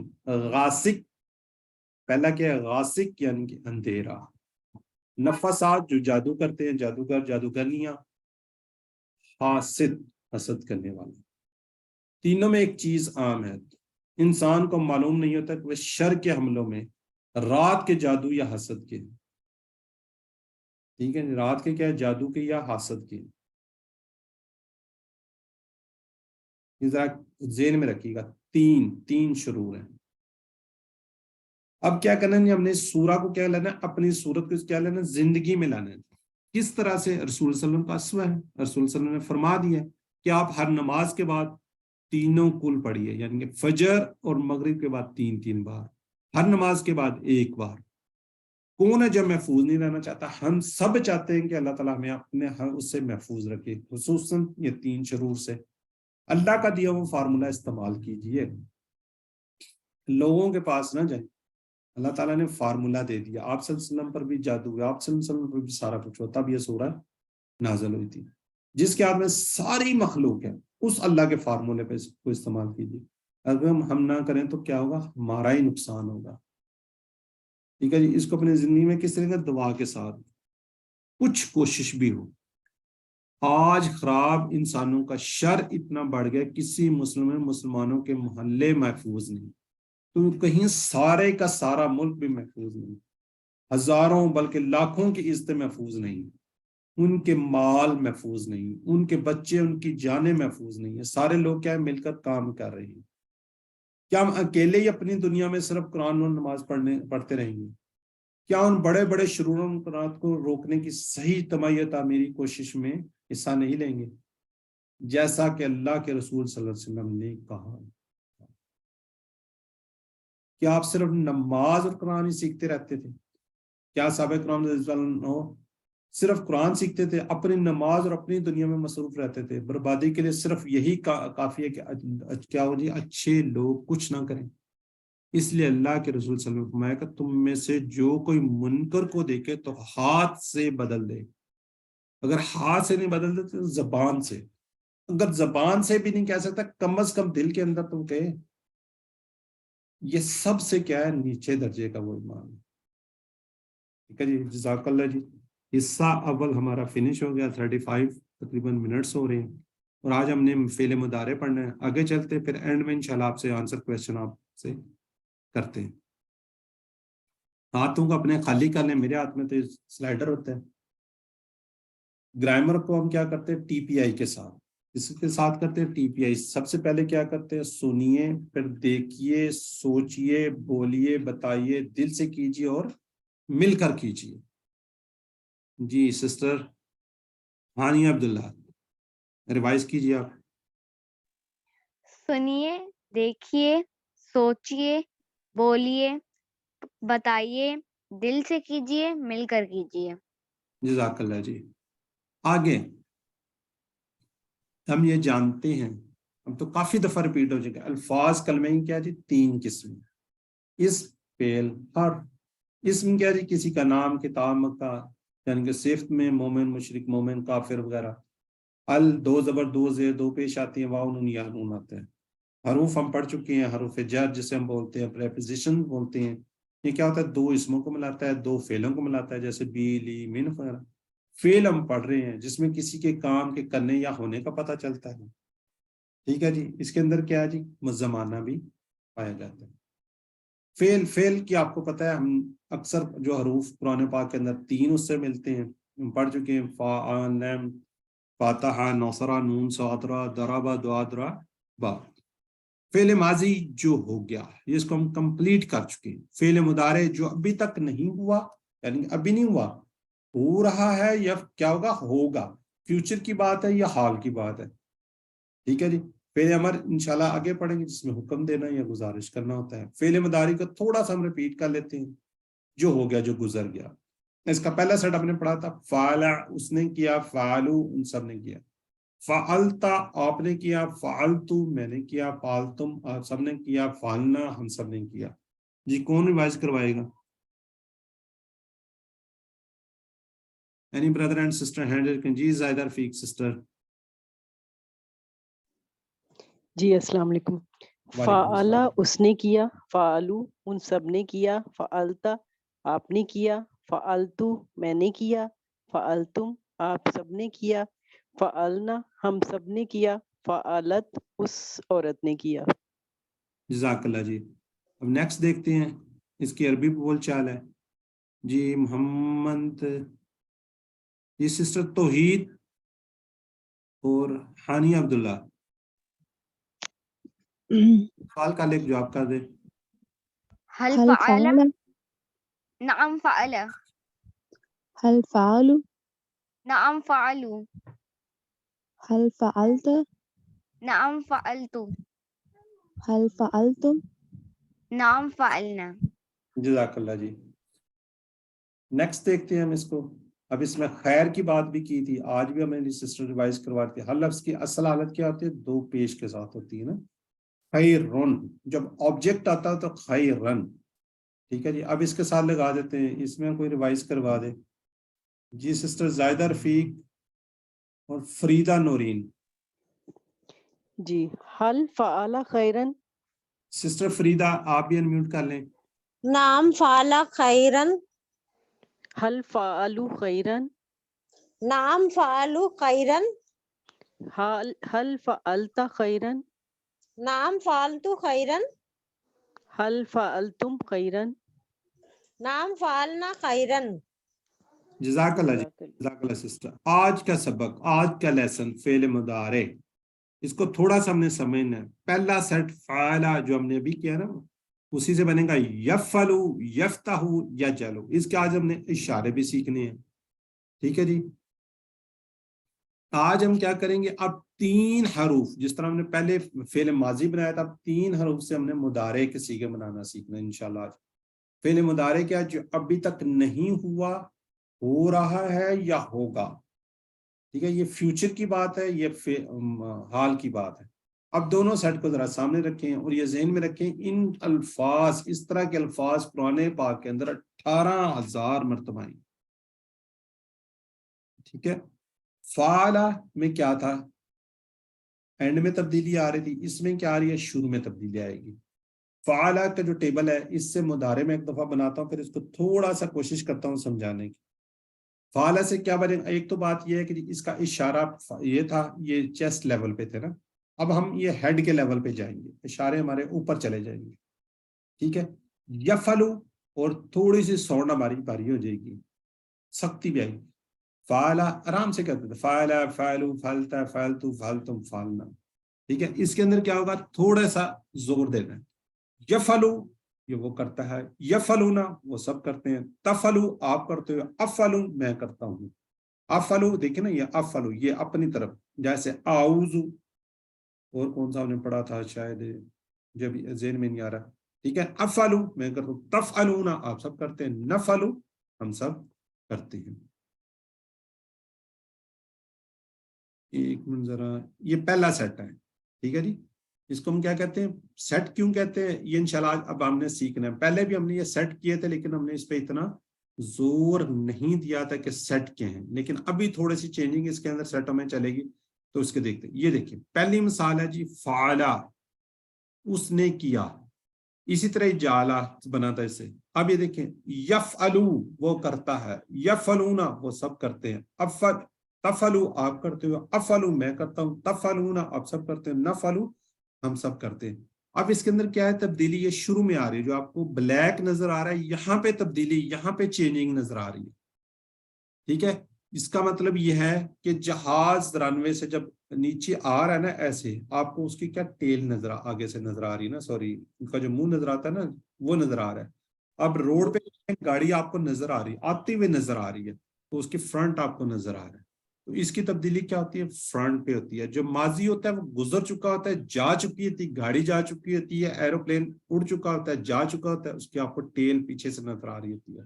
غاسق، پہلا کیا ہے؟ غاسق یعنی کہ اندھیرا۔ نفسات، جو جادو کرتے ہیں، جادوگر، جادوگرنیاں۔ حاسد، حسد کرنے والا۔ تینوں میں ایک چیز عام ہے، انسان کو معلوم نہیں ہوتا کہ وہ شر کے حملوں میں رات کے جادو یا حسد کے، ٹھیک ہے، رات کے کیا ہے؟ جادو کے یا حسد کے۔ ذرا ذہن میں رکھیے گا، 3 شرور ہیں۔ اب کیا کرنا ہے؟ ہم نے سورہ کو کیا لینا ہے؟ اپنی صورت کو کیا لینا ہے؟ زندگی میں لانا ہے۔ کس طرح سے؟ رسول صلی اللہ علیہ وسلم کا اسوہ ہے، رسول صلی اللہ علیہ وسلم نے فرما دیا ہے کہ آپ ہر نماز کے بعد تینوں کل پڑھیے، یعنی کہ فجر اور مغرب کے بعد 3 بار، ہر نماز کے بعد 1 بار۔ کون ہے جو محفوظ نہیں رہنا چاہتا؟ ہم سب چاہتے ہیں کہ اللہ تعالیٰ ہمیں اپنے اس سے محفوظ رکھے، خصوصاً یہ 3 شرور سے۔ اللہ کا دیا وہ فارمولہ استعمال کیجئے، لوگوں کے پاس نہ جائیں۔ اللہ تعالیٰ نے فارمولہ دے دیا، آپ صلی اللہ علیہ وسلم پر بھی جادو ہے، آپ صلی اللہ علیہ وسلم پر بھی سارا کچھ ہوتا، تب یہ سورہ نازل ہوئی تھی۔ جس کے ہاتھ میں ساری مخلوق ہے، اس اللہ کے فارمولے پہ کو استعمال کیجیے۔ اگر ہم نہ کریں تو کیا ہوگا؟ ہمارا ہی نقصان ہوگا، ٹھیک ہے جی۔ اس کو اپنی زندگی میں کس طرح کا؟ دعا کے ساتھ، کچھ کوشش بھی ہو۔ آج خراب انسانوں کا شر اتنا بڑھ گیا، کسی مسلمانوں کے محلے محفوظ نہیں، تو کہیں سارے کا سارا ملک بھی محفوظ نہیں، ہزاروں بلکہ لاکھوں کی عزتیں محفوظ نہیں، ان کے مال محفوظ نہیں، ان کے بچے، ان کی جانیں محفوظ نہیں ہیں۔ سارے لوگ کیا مل کر کام کر رہے ہیں۔ کیا ہم اکیلے ہی اپنی دنیا میں صرف قرآن اور نماز پڑھتے رہیں گے؟ کیا ان بڑے بڑے شروروں کو روکنے کی صحیح تمہیہ تعمیری کوشش میں حصہ نہیں لیں گے؟ جیسا کہ اللہ کے رسول صلی اللہ علیہ وسلم نے کہا، کیا آپ صرف نماز اور قرآن ہی سیکھتے رہتے تھے؟ کیا صحابہ کرام رضی اللہ عنہ صرف قرآن سیکھتے تھے، اپنی نماز اور اپنی دنیا میں مصروف رہتے تھے؟ بربادی کے لیے صرف یہی کافی ہے کہ کیا ہو جی، اچھے لوگ کچھ نہ کریں۔ اس لیے اللہ کے رسول صلی اللہ علیہ وسلم نے فرمایا کہ تم میں سے جو کوئی منکر کو دیکھے تو ہاتھ سے بدل دے، اگر ہاتھ سے نہیں بدل دیتے تو زبان سے، اگر زبان سے بھی نہیں کہہ سکتا کم از کم دل کے اندر تم کہے۔ یہ سب سے کیا ہے؟ نیچے درجے کا وہ ایمان، ٹھیک ہے جی, جزاک اللہ جی. حصہ اول ہمارا فنش ہو گیا, 35 تقریباً منٹس ہو رہے ہیں, اور آج ہم نے فعل مضارع پڑھنا ہے. آگے چلتے پھر اینڈ میں انشاءاللہ آپ سے آنسر کویسچن آپ سے کرتے ہیں. ہاتھوں کو اپنے خالی کر لیں, میرے ہاتھ میں تو سلائڈر ہوتا ہے. گرامر کو ہم کیا کرتے ہیں, ٹی پی آئی کے ساتھ, اس کے ساتھ کرتے ہیں ٹی پی آئی. سب سے پہلے کیا کرتے ہیں, سنیے, پھر دیکھیے, سوچئے, بولیے, بتائیے, دل سے کیجیے اور مل کر کیجیے. جی سسٹر ہانیہ عبداللہ, ریوائز کیجیے آپ. سنیے, دیکھیے, سوچیے, بولیے, بتائیے, دل سے کیجیے, مل کر کیجیے. جزاک اللہ جی. آگے ہم یہ جانتے ہیں, ہم تو کافی دفعہ ریپیٹ ہو چکے, الفاظ کلمے کی کیا جی 3 قسم. اس فعل حرف. اسم کیا جی کسی کا نام, کتاب, مکہ, یعنی کہ صفت میں مومن, مشرک, مومن, کافر وغیرہ. ال 2 زبر 2 زیر 2 پیش آتی ہیں, واو نون یا نون آتا ہے. حروف ہم پڑھ چکے ہیں, حروف جر جسے ہم بولتے ہیں, پریپوزیشن بولتے ہیں. یہ کیا ہوتا ہے, 2 اسموں کو ملاتا ہے, 2 فعلوں کو ملاتا ہے, جیسے بی, لی, من وغیرہ. فعل ہم پڑھ رہے ہیں جس میں کسی کے کام کے کرنے یا ہونے کا پتہ چلتا ہے. ٹھیک ہے جی. اس کے اندر کیا ہے جی, زمانہ بھی پایا جاتا ہے. فعل کی آپ کو پتہ ہے, ہم اکثر جو حروف قرآن پاک کے اندر 3 اس سے ملتے ہیں, ہم پڑھ چکے ہیں, فا, لام, فاتحہ, نوسرا, نون, صادرا, درابا, دعادرا, با. فعل ماضی جو ہو گیا یہ اس کو ہم کمپلیٹ کر چکے ہیں. فعل مضارع جو ابھی تک نہیں ہوا, یعنی ابھی نہیں ہوا, ہو رہا ہے یا کیا ہوگا, فیوچر کی بات ہے یا حال کی بات ہے. ٹھیک ہے جی. فعل امر انشاءاللہ آگے پڑھیں گے, جس میں حکم دینا یا گزارش کرنا ہوتا ہے. فعل مضارع کو تھوڑا سا ہم ریپیٹ کر لیتے ہیں, جو ہو گیا, جو گزر گیا. اس کا پہلا سیٹ ہم نے پڑھا تھا, فعلا اس نے کیا, فعلو ان سب نے کیا, فعلتا آپ نے کیا, فعلتو میں نے کیا, فعلتم آپ سب نے کیا, فعلنا ہم سب نے کیا. جی کون ریوائز کروائے گا؟ Any brother and sister handle can جی زائدہ رفیق سسٹر. جی السلام علیکم. فعلا اس نے کیا, فعلو ان سب نے کیا, فعلتا آپ نے کیا, فعلتو میں نے کیا, فعلتم آپ سب نے کیا, فعلنا ہم سب نے کیا, فعلت اس عورت نے کیا. جزاک اللہ جی. اب نیکسٹ دیکھتے ہیں, اس کی عربی بول چال ہے. جی محمد, جی سسٹر توحید اور ہانیہ عبداللہ, سوال کا لکھ جواب کر دے. هل هل فعل؟ فعل نعم فعل. هل فعلوا نعم فعلوا. هل فعلت نعم فعلت. هل فعلتم نعم فعلنا. جزاک اللہ جی. نیکسٹ دیکھتے ہیں ہم اس کو. اب اس میں خیر کی بات بھی کی تھی, آج بھی ہمیں سسٹر ریوائز کرواتی ہے. ہر لفظ کی اصل حالت کیا ہوتی ہے, 2 پیش کے ساتھ ہوتی ہے نا. خیرن, جب آبجیکٹ آتا ہے تو خیرن. ٹھیک ہے جی. اب اس کے ساتھ لگا دیتے ہیں, اس میں کوئی ریوائز کروا دے. جی سسٹر زائدہ رفیق اور فریدہ نورین. جی حل فعل خیرن. سسٹر فریدہ آپ بھی انمیوٹ کر لیں. نعم فعل خیرن. حل فعلوا خیرن. نعم فعلوا خیرن. حل فعلت خیرن. نعم فعلت خیرن. حل فعلتم خیرن. نعم فعلنا خیرن. جزاک اللہ جی. جزاک اللہ سسٹر. آج کا سبق, آج کا لیسن فعل مضارع, اس کو تھوڑا سا ہم نے سمجھنا ہے. پہلا سیٹ فعلا جو ہم نے ابھی کیا نا, اسی سے بنے گا یفعلو, یفتحو, یجعلو. اس کے آج ہم نے اشارے بھی سیکھنے ہیں. ٹھیک ہے جی. آج ہم کیا کریں گے, اب 3 حروف, جس طرح ہم نے پہلے فعل ماضی بنایا تھا, اب 3 حروف سے ہم نے مضارع کے صیغے بنانا سیکھنا ہے انشاءاللہ. آج فعل مضارع کیا, جو ابھی تک نہیں ہوا, ہو رہا ہے یا ہوگا. ٹھیک ہے, یہ فیوچر کی بات ہے, یہ حال کی بات ہے. اب دونوں سیٹ کو ذرا سامنے رکھیں اور یہ ذہن میں رکھیں, ان الفاظ, اس طرح کے الفاظ قرآن پاک کے اندر 18,000 مرتبہ ہیں. ٹھیک ہے. فعلا میں کیا تھا, اینڈ میں تبدیلی آ رہی تھی, اس میں کیا آ رہی ہے, شروع میں تبدیلی آئے گی. فعلا کا جو ٹیبل ہے اس سے مضارع میں ایک دفعہ بناتا ہوں، پھر اس کو تھوڑا سا کوشش کرتا ہوں سمجھانے کی. فعلا سے کیا بنے گا؟ ایک تو بات یہ ہے کہ اس کا اشارہ یہ تھا، یہ چیسٹ لیول پہ تھے نا، اب ہم یہ ہیڈ کے لیول پہ جائیں گے، اشارے ہمارے اوپر چلے جائیں گے. ٹھیک ہے، یفعلو اور تھوڑی سی ساؤنڈ ہماری باری ہو جائے گی، سختی بھی آئے گی. فعلا آرام سے کہتے تھے، فعلا فعلو فعلتا فعلتو فعلتم فعلنا. ٹھیک ہے، اس کے اندر کیا ہوگا؟ تھوڑا سا زور دینا ہے. یفعلو یہ وہ کرتا ہے، یفعلونا وہ سب کرتے ہیں، تفعلو آپ کرتے ہو، افعلو میں کرتا ہوں. افعلو دیکھیں نا، یہ افعلو یہ اپنی طرف، جیسے اعوذ، اور کون سا ہم نے پڑھا تھا شاید جب ذہن میں نہیں آ رہا. ٹھیک ہے، افعلو میں کرتا ہوں، تفعلونا آپ سب کرتے ہیں، نفعلو ہم سب کرتے ہیں. ایک منٹ ذرا، یہ پہلا سیٹ ہے. ٹھیک ہے جی، اس کو ہم کیا کہتے ہیں؟ سیٹ کیوں کہتے ہیں یہ انشاءاللہ اب ہم نے سیکھنا ہے. پہلے بھی ہم نے یہ سیٹ کیے تھے لیکن ہم نے اس پہ اتنا زور نہیں دیا تھا کہ سیٹ کیا ہیں، لیکن ابھی تھوڑی سی چینجنگ اس کے اندر سیٹوں میں چلے گی تو اس کے دیکھتے ہیں. یہ دیکھیں پہلی مثال ہے جی، فعلا اس نے کیا، اسی طرح جعلا بنا تھا اس سے. اب یہ دیکھیں یفعلو وہ کرتا ہے، یفعلونا وہ سب کرتے ہیں، تفعلو آپ کرتے ہو، افعلو میں کرتا ہوں، تفعلونا آپ سب کرتے ہیں، نفعلو ہم سب کرتے ہیں. اب اس کے اندر کیا ہے تبدیلی؟ یہ شروع میں آ رہی ہے، جو آپ کو بلیک نظر آ رہا ہے یہاں پہ تبدیلی، یہاں پہ چینجنگ نظر آ رہی ہے. ٹھیک ہے، اس کا مطلب یہ ہے کہ جہاز رن وے سے جب نیچے آ رہا ہے نا، ایسے آپ کو اس کی کیا ٹیل نظر آگے سے نظر آ رہی ہے نا، سوری ان کا جو منہ نظر آتا ہے نا وہ نظر آ رہا ہے. اب روڈ پہ گاڑی آپ کو نظر آ رہی ہے، آتی ہوئی نظر آ رہی ہے، تو اس کی فرنٹ آپ کو نظر آ رہا ہے. تو اس کی تبدیلی کیا ہوتی ہے؟ فرنٹ پہ ہوتی ہے. جو ماضی ہوتا ہے وہ گزر چکا ہوتا ہے، جا چکی ہوتی ہے، گاڑی جا چکی ہوتی ہے، ایروپلین اڑ چکا ہوتا ہے، جا چکا ہوتا ہے، اس کی آپ کو ٹیل پیچھے سے نظر آ رہی ہوتی ہے.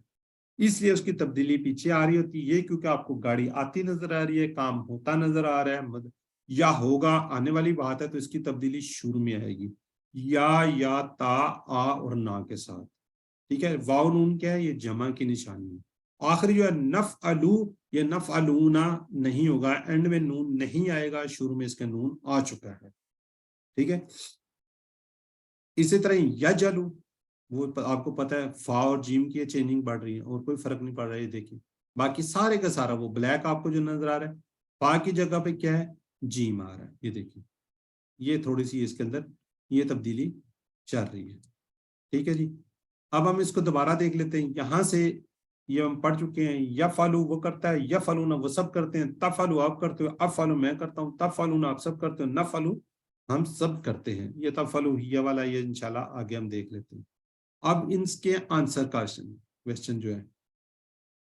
اس لیے اس کی تبدیلی پیچھے آ رہی ہوتی ہے، یہ کیونکہ آپ کو گاڑی آتی نظر آ رہی ہے، کام ہوتا نظر آ رہا ہے، یا ہوگا آنے والی بات ہے تو اس کی تبدیلی شروع میں آئے گی، یا تا آ اور نا کے ساتھ. ٹھیک ہے، واو نون کیا ہے؟ یہ جمع کی نشانی ہے. آخری جو ہے نفعلو، یہ نفعلونا نہیں ہوگا، اینڈ میں نون نہیں آئے گا، شروع میں اس کا نون آ چکا ہے. ٹھیک ہے، اسی طرح یجلو، وہ آپ کو پتہ ہے فا اور جیم کی چینجنگ بڑھ رہی ہے اور کوئی فرق نہیں پڑ رہا ہے. یہ دیکھیں باقی سارے کا سارا وہ بلیک آپ کو جو نظر آ رہا ہے، فا کی جگہ پہ کیا ہے؟ جیم آ رہا ہے. یہ دیکھیں یہ تھوڑی سی اس کے اندر یہ تبدیلی چل رہی ہے. ٹھیک ہے جی، اب ہم اس کو دوبارہ دیکھ لیتے ہیں. یہاں سے یہ ہم پڑھ چکے ہیں، یفعلو وہ کرتا ہے، یفعلونا وہ سب کرتے ہیں، تفعلو آپ کرتے ہو، افعلو میں کرتا ہوں، تفعلونا آپ سب کرتے ہو، نفعلو ہم سب کرتے ہیں. یہ تفعلو یہ والا یہ انشاءاللہ آگے ہم دیکھ لیتے ہیں. اب ان کے آنسر کا کویسچن جو ہے،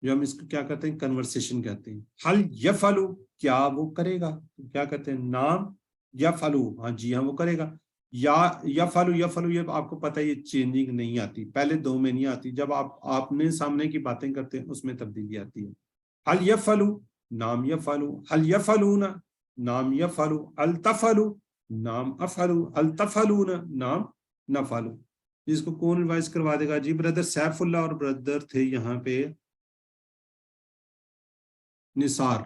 جو ہم اس کو کیا کہتے ہیں؟ کنورسیشن کہتے ہیں. حل یفعلو کیا وہ کرے گا؟ کیا کہتے ہیں؟ نام یفعلو، ہاں جی ہاں وہ کرے گا. یا یفعلو، یفعلو یہ آپ کو پتہ ہے یہ چینجنگ نہیں آتی، پہلے دو میں نہیں آتی، جب آپ نے سامنے کی باتیں کرتے ہیں اس میں تبدیلی آتی ہے. حل یفعلو نام یفعلو، حل یفعلون نام یفعلو، التفعلو نام افعلو، التفعلون نام نفعلو. جس کو کون ریوائز کروا دے گا؟ جی بردر سیف اللہ اور بردر تھے یہاں پہ نثار،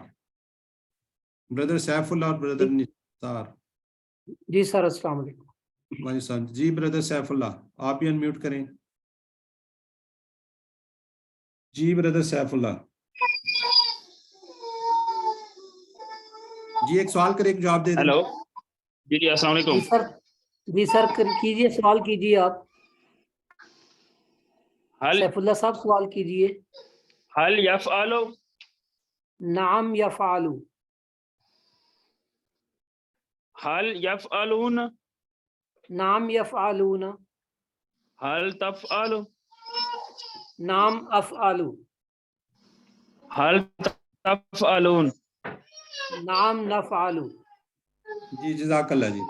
بردر سیف اللہ اور بردر نثار. جی سر السلام علیکم. وعلیکم السلام. جی بردر سیف اللہ آپ بھی انمیوٹ کریں. جی بردر سیف اللہ جی ایک سوال کرے ایک جواب دے دیں. ہیلو جی السلام علیکم. جی سر کیجیے، سوال کیجیے آپ. حل سیف اللہ صاحب سوال کیجیے. حل یفعلو نعم یفعلو. حل یفعلون نعم یفعلون. حل تفعلو نعم افعلو. حل تفعلون نعم نفعلو. جی جزاک اللہ جی.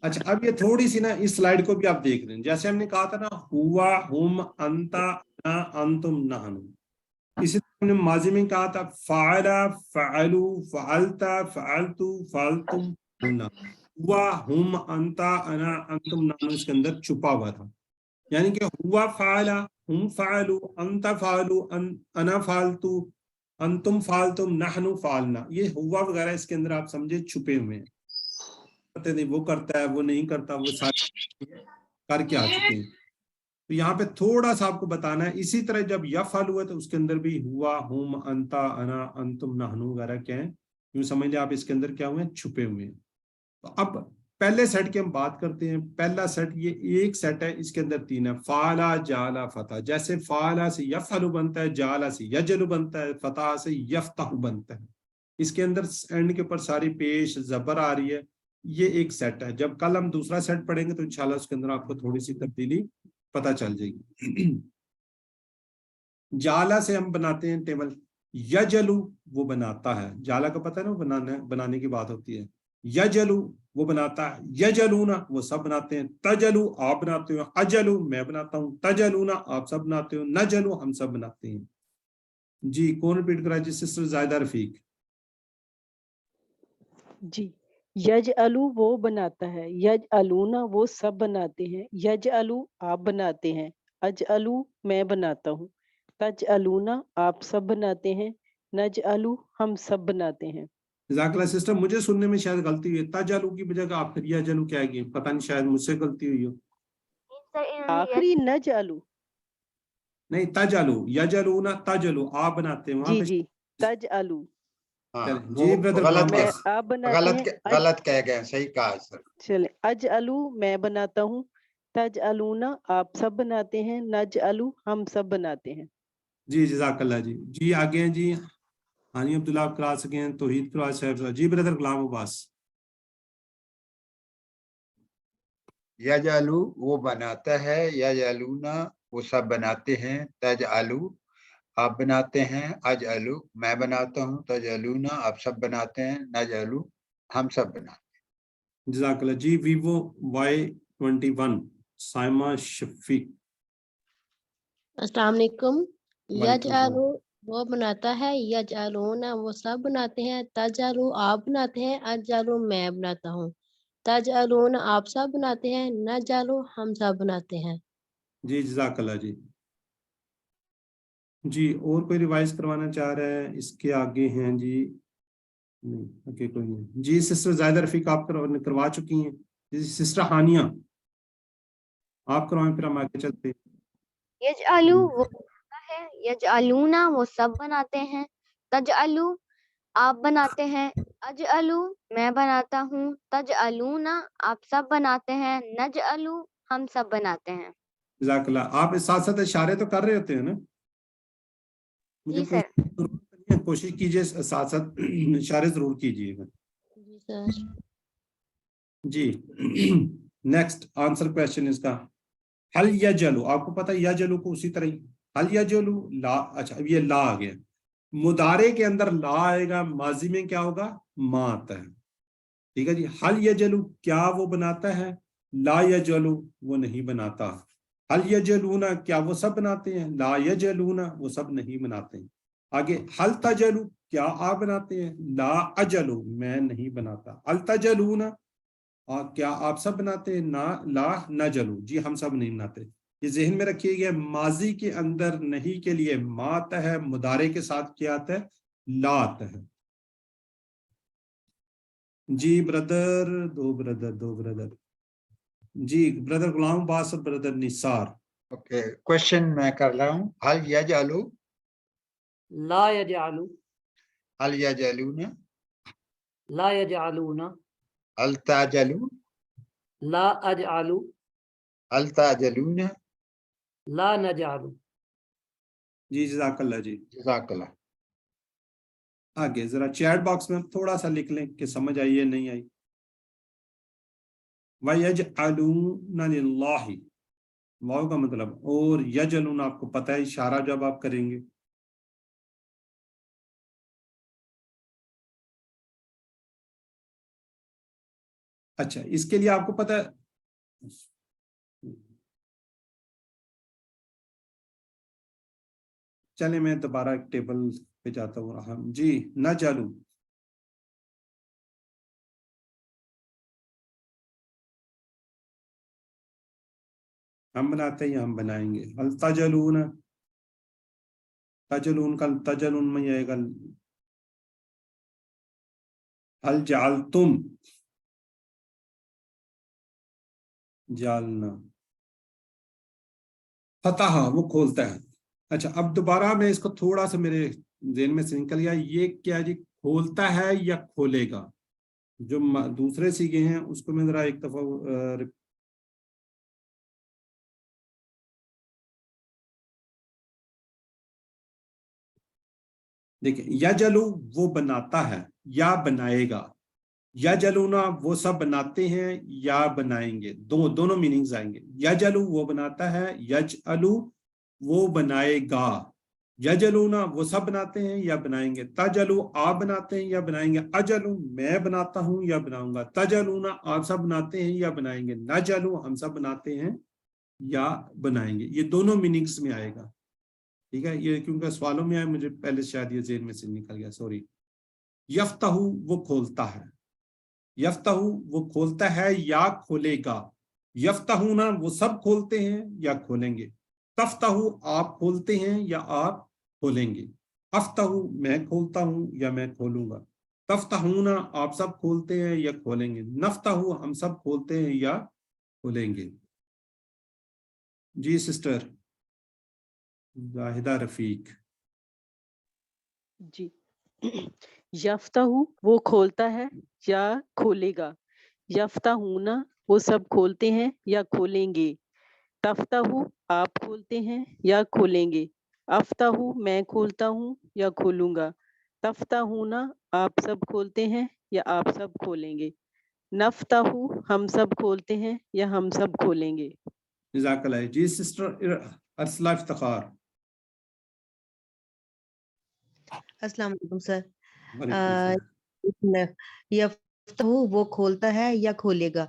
اچھا اب یہ تھوڑی سی نا اس سلائیڈ کو بھی آپ دیکھ رہے ہیں، جیسے ہم نے کہا تھا نا ہوا ہم انتا نا انتم نحن، اسی طرح ہم نے ماضی میں کہا تھا فعلا فعلو فعلتا فعلتو فعلتم فعلنا. ہوا ہم انتا انا انتم نحن اس کے اندر چھپا ہوا تھا، یعنی کہ ہوا فعلا ہم فعلو انتا فعلو انا فعلتو انتم فعلتم نحن فعلنا، یہ ہوا وغیرہ اس کے اندر آپ سمجھے چھپے ہوئے ہیں، وہ کرتا ہے وہ نہیں کرتا، وہ سارے کر کے آ چکے ہیں. تو یہاں پہ تھوڑا سا آپ کو بتانا ہے. اسی طرح جب یفعل ہوا تو اس کے اندر بھی ہوا، ہم، انتا، انا، انتم، نحنو وغیرہ کیا ہیں، یوں سمجھ لیں آپ اس کے اندر کیا ہوئے ہیں، چھپے ہوئے ہیں. تو اب پہلے سیٹ کی ہم بات کرتے ہیں. پہلا سیٹ یہ ایک سیٹ ہے، اس کے اندر 3 ہے. فعلا، جعلا، فتح. جیسے فعلا سے یفعل بنتا ہے، جعلا سے یجل بنتا ہے، فتح سے یفتح بنتا ہے. اس کے اندر اینڈ کے اوپر ساری پیش زبر آ رہی ہے. یہ ایک سیٹ ہے. جب کل ہم دوسرا سیٹ پڑھیں گے تو انشاءاللہ اس کے اندر آپ کو تھوڑی سی تبدیلی پتہ چل جائے گی. جالا سے ہم بناتے ہیں ٹیبل. یجلو وہ بناتا ہے. جالا کا پتہ ہے نا، بنانے کی بات ہوتی ہے. یجلو وہ بناتا ہے. یجلونا وہ سب بناتے ہیں. تجلو آپ بناتے ہو. اجلو میں بناتا ہوں. تجلونا آپ سب بناتے ہو. نجلو ہم سب بناتے ہیں. جی کون ریپیٹ کرا؟ جی سسٹر زائدہ رفیق. جی یجعلو وہ بناتا ہے. یجعلونا وہ سب بناتے ہیں. یجعلو آپ بناتے ہیں. اجعلو میں بناتا ہوں. تجعلونا آپ سب بناتے ہیں. نجعلو ہم سب بناتے ہیں. جزاک اللہ سسٹر. مجھے سننے میں شاید غلطی ہوئی ہے. تجلو کی بجائے آپ پھر یجلو کیا گئی، پتہ نہیں شاید مجھ سے غلطی ہوئی ہو. آخری نجعلو. نہیں تجلو، یجلونا تجلو آپ بناتے ہیں وہاں جی پہ. جی تجعلو ہاں جی بردر غلام میں باس. آپ بناتے ہیں. غلط کہہ گئے، صحیح کہا سر. چلے اجعلو میں بناتا ہوں. تجعلونا آپ سب بناتے ہیں. نجعلو ہم سب بناتے ہیں. جی جزاک اللہ. جی جی آگے ہیں جی ہانی عبداللہ آپ کرا سکیں ہیں. توحید کرا صاحب. جی بردر غلام عباس. یجعلو وہ بناتا ہے. یجعلونا وہ سب بناتے ہیں. تجعلو آپ بناتے ہیں. اجعلو میں بناتا ہوں. تجعلونا آپ سب بناتے ہیں. نجعلو ہم سب بناتے ہیں. جزاک اللہ. جی ویوو Y21 سائمہ شفیق. السلام علیکم. وعلیکم السلام. یجعلو وہ بناتا ہے. یجعلونا وہ سب بناتے ہیں. تجعلو آپ بناتے ہیں. اجعلو میں بناتا ہوں. تجعلون آپ سب بناتے ہیں. نجعلو ہم سب بناتے ہیں. جی جزاک اللہ. جی جی اور کوئی ریوائز کروانا چاہ رہا ہے؟ اس کے آگے ہیں جی نہیں اوکے کوئی نہیں. جی سسٹر زائدہ رفیق آپ کروا چکی ہیں. جی سسٹر ہانیہ آپ کروائیں پھر ہم آگے چلتے ہیں. یجعلو وہ بناتا ہے. یجعلونا وہ سب بناتے ہیں. تجعلو آپ بناتے ہیں. اجعلو میں بناتا ہوں. تجعلونا آپ سب بناتے ہیں. نجعلو ہم سب بناتے ہیں. جزاک اللہ. آپ اس ساتھ ساتھ اشارے تو کر رہے ہوتے ہیں نا؟ جی سر. کوشش کیجئے ساتھ ساتھ اشارے ضرور کیجئے گا. جی سر. جی نیکسٹ آنسر کوشچن اس کا حل یجلو. آپ کو پتہ ہے یجلو کو اسی طرح ہی حل یجلو لا. اچھا اب یہ لا آ گیا. مضارع کے اندر لا آئے گا. ماضی میں کیا ہوگا؟ ما آتا ہے. ٹھیک ہے جی. حل یجلو کیا وہ بناتا ہے؟ لا یجلو وہ نہیں بناتا. حل یجلونا کیا وہ سب بناتے ہیں؟ لا یجلونا وہ سب نہیں بناتے ہیں. آگے حل تجلو کیا آپ بناتے ہیں؟ لا اجلو میں نہیں بناتا. حل تجلونا کیا آپ سب بناتے ہیں؟ لا نجلو جی ہم سب نہیں بناتے. یہ ذہن میں رکھیے گا ماضی کے اندر نہیں کے لیے ما آتا ہے. مضارع کے ساتھ کیا آتا ہے؟ لا آتا ہے. جی بردر دو بردر جی بردر غلام عباس اور بردر نثار. اوکے کوشچن میں کر رہا ہوں. حل یجعلو لا یجعلو. حل یجعلون لا یجعلون. حل تعجلون لا اجعلو. حل تعجلون. لا نجعلو. جی جزاک اللہ. جی جزاک اللہ. آگے ذرا چیٹ باکس میں تھوڑا سا لکھ لیں کہ سمجھ آئی ہے نہیں آئی. وَيَجْعَلُونَ لِلَّهِ واو کا مطلب اور یجلون آپ کو پتہ ہے اشارہ جب آپ کریں گے. اچھا اس کے لیے آپ کو پتہ ہے چلے میں دوبارہ ایک ٹیبل پہ جاتا ہوں. جی نجعلو ہم بناتے ہیں یا ہم بنائیں گے. حل تجلون تجلون کل تجلون میں آئے گا. حل جعلتم جعلنا فتح وہ کھولتا ہے. اچھا اب دوبارہ میں اس کو تھوڑا سا میرے ذہن میں سے نکل گیا, یہ کیا جی کھولتا ہے یا کھولے گا؟ جو دوسرے سیگے ہیں اس کو میں ذرا ایک دفعہ دیکھیں, یجلو وہ بناتا ہے یا بنائے گا, یجلونا وہ سب بناتے ہیں یا بنائیں گے, دونوں میننگز آئیں گے. یجلو وہ بناتا ہے, یجلو وہ بنائے گا, یجلونا وہ سب بناتے ہیں یا بنائیں گے, تجلو آپ بناتے ہیں یا بنائیں گے, اجلو میں بناتا ہوں یا بناؤں گا, تجلونا آپ سب بناتے ہیں یا بنائیں گے, نجلو ہم سب بناتے ہیں یا بنائیں گے. یہ دونوں میننگز میں آئے گا, ٹھیک ہے. یہ کیونکہ سوالوں میں آئے, مجھے پہلے شاید یہ ذہن میں سے نکل گیا, سوری. یفتح وہ کھولتا ہے, یفتح وہ کھولتا ہے یا کھولے گا, یفتحونا وہ سب کھولتے ہیں یا کھولیں گے, تفتح آپ کھولتے ہیں یا آپ کھولیں گے, افتح میں کھولتا ہوں یا میں کھولوں گا, تفتحونا آپ سب کھولتے ہیں یا کھولیں گے, نفتح ہم سب کھولتے ہیں یا کھولیں گے. جی سسٹر زاہدہ رفیق. جی یفتح وہ کھولتا ہے یا کھولے گا, یفتحونا وہ سب کھولتے ہیں یا کھولیں گے, تفتح آپ کھولتے ہیں یا کھولیں گے, افتح میں کھولتا ہوں یا کھولوں گا, تفتحونا آپ سب کھولتے ہیں یا آپ سب کھولیں گے, نفتح ہم سب کھولتے ہیں یا ہم سب کھولیں گے. جزاک اللہ. جی سسٹر ارسلہ افتخار. السلام علیکم سر. وعلیکم السلام. یفتح وہ کھولتا ہے یا کھولے گا,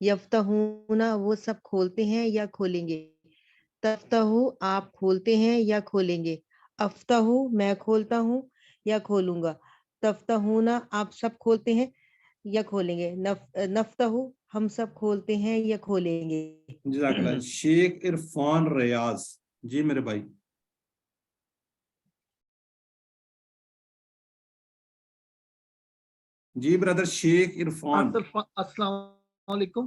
یفتحونا وہ سب کھولتے ہیں یا کھولیں گے, تفتح آپ کھولتے ہیں یا کھولیں گے, افتح میں کھولتا ہوں یا کھولوں گا, تفتحونا آپ سب کھولتے ہیں یا کھولیں گے, نفتح ہم سب کھولتے ہیں یا کھولیں گے. جزاک اللہ. شیخ عرفان ریاض. جی میرے بھائی. جی برادر شیخ عرفان. السلام علیکم.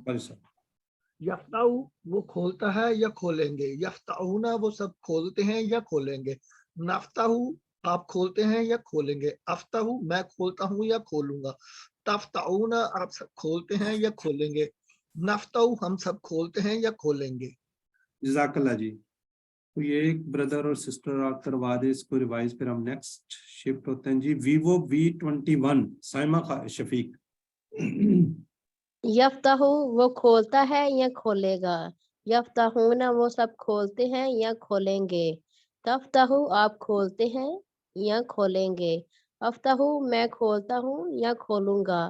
یفتح وہ کھولتا ہے یا کھولیں گے, یفتحونا وہ سب کھولتے ہیں یا کھولیں گے, نفتح آپ کھولتے ہیں یا کھولیں گے, افتح میں کھولتا ہوں یا کھولوں گا, تفتحونا آپ سب کھولتے ہیں یا کھولیں گے, نفتح ہم سب کھولتے ہیں یا کھولیں گے. جزاک اللہ جی. تو یہ ایک بردر اور سسٹر آپ کروا دے اس کو ریوائز, پھر ہم نیکسٹ شفٹ ہوتے ہیں. جی ویوو V21 سائمہ شفیق. یفتح وہ کھولتا ہے یا کھولے گا, یفتحونا وہ سب کھولتے ہیں یا کھولیں گے, تفتح آپ کھولتے ہیں یا کھولیں گے, افتح میں کھولتا ہوں یا کھولوں گا,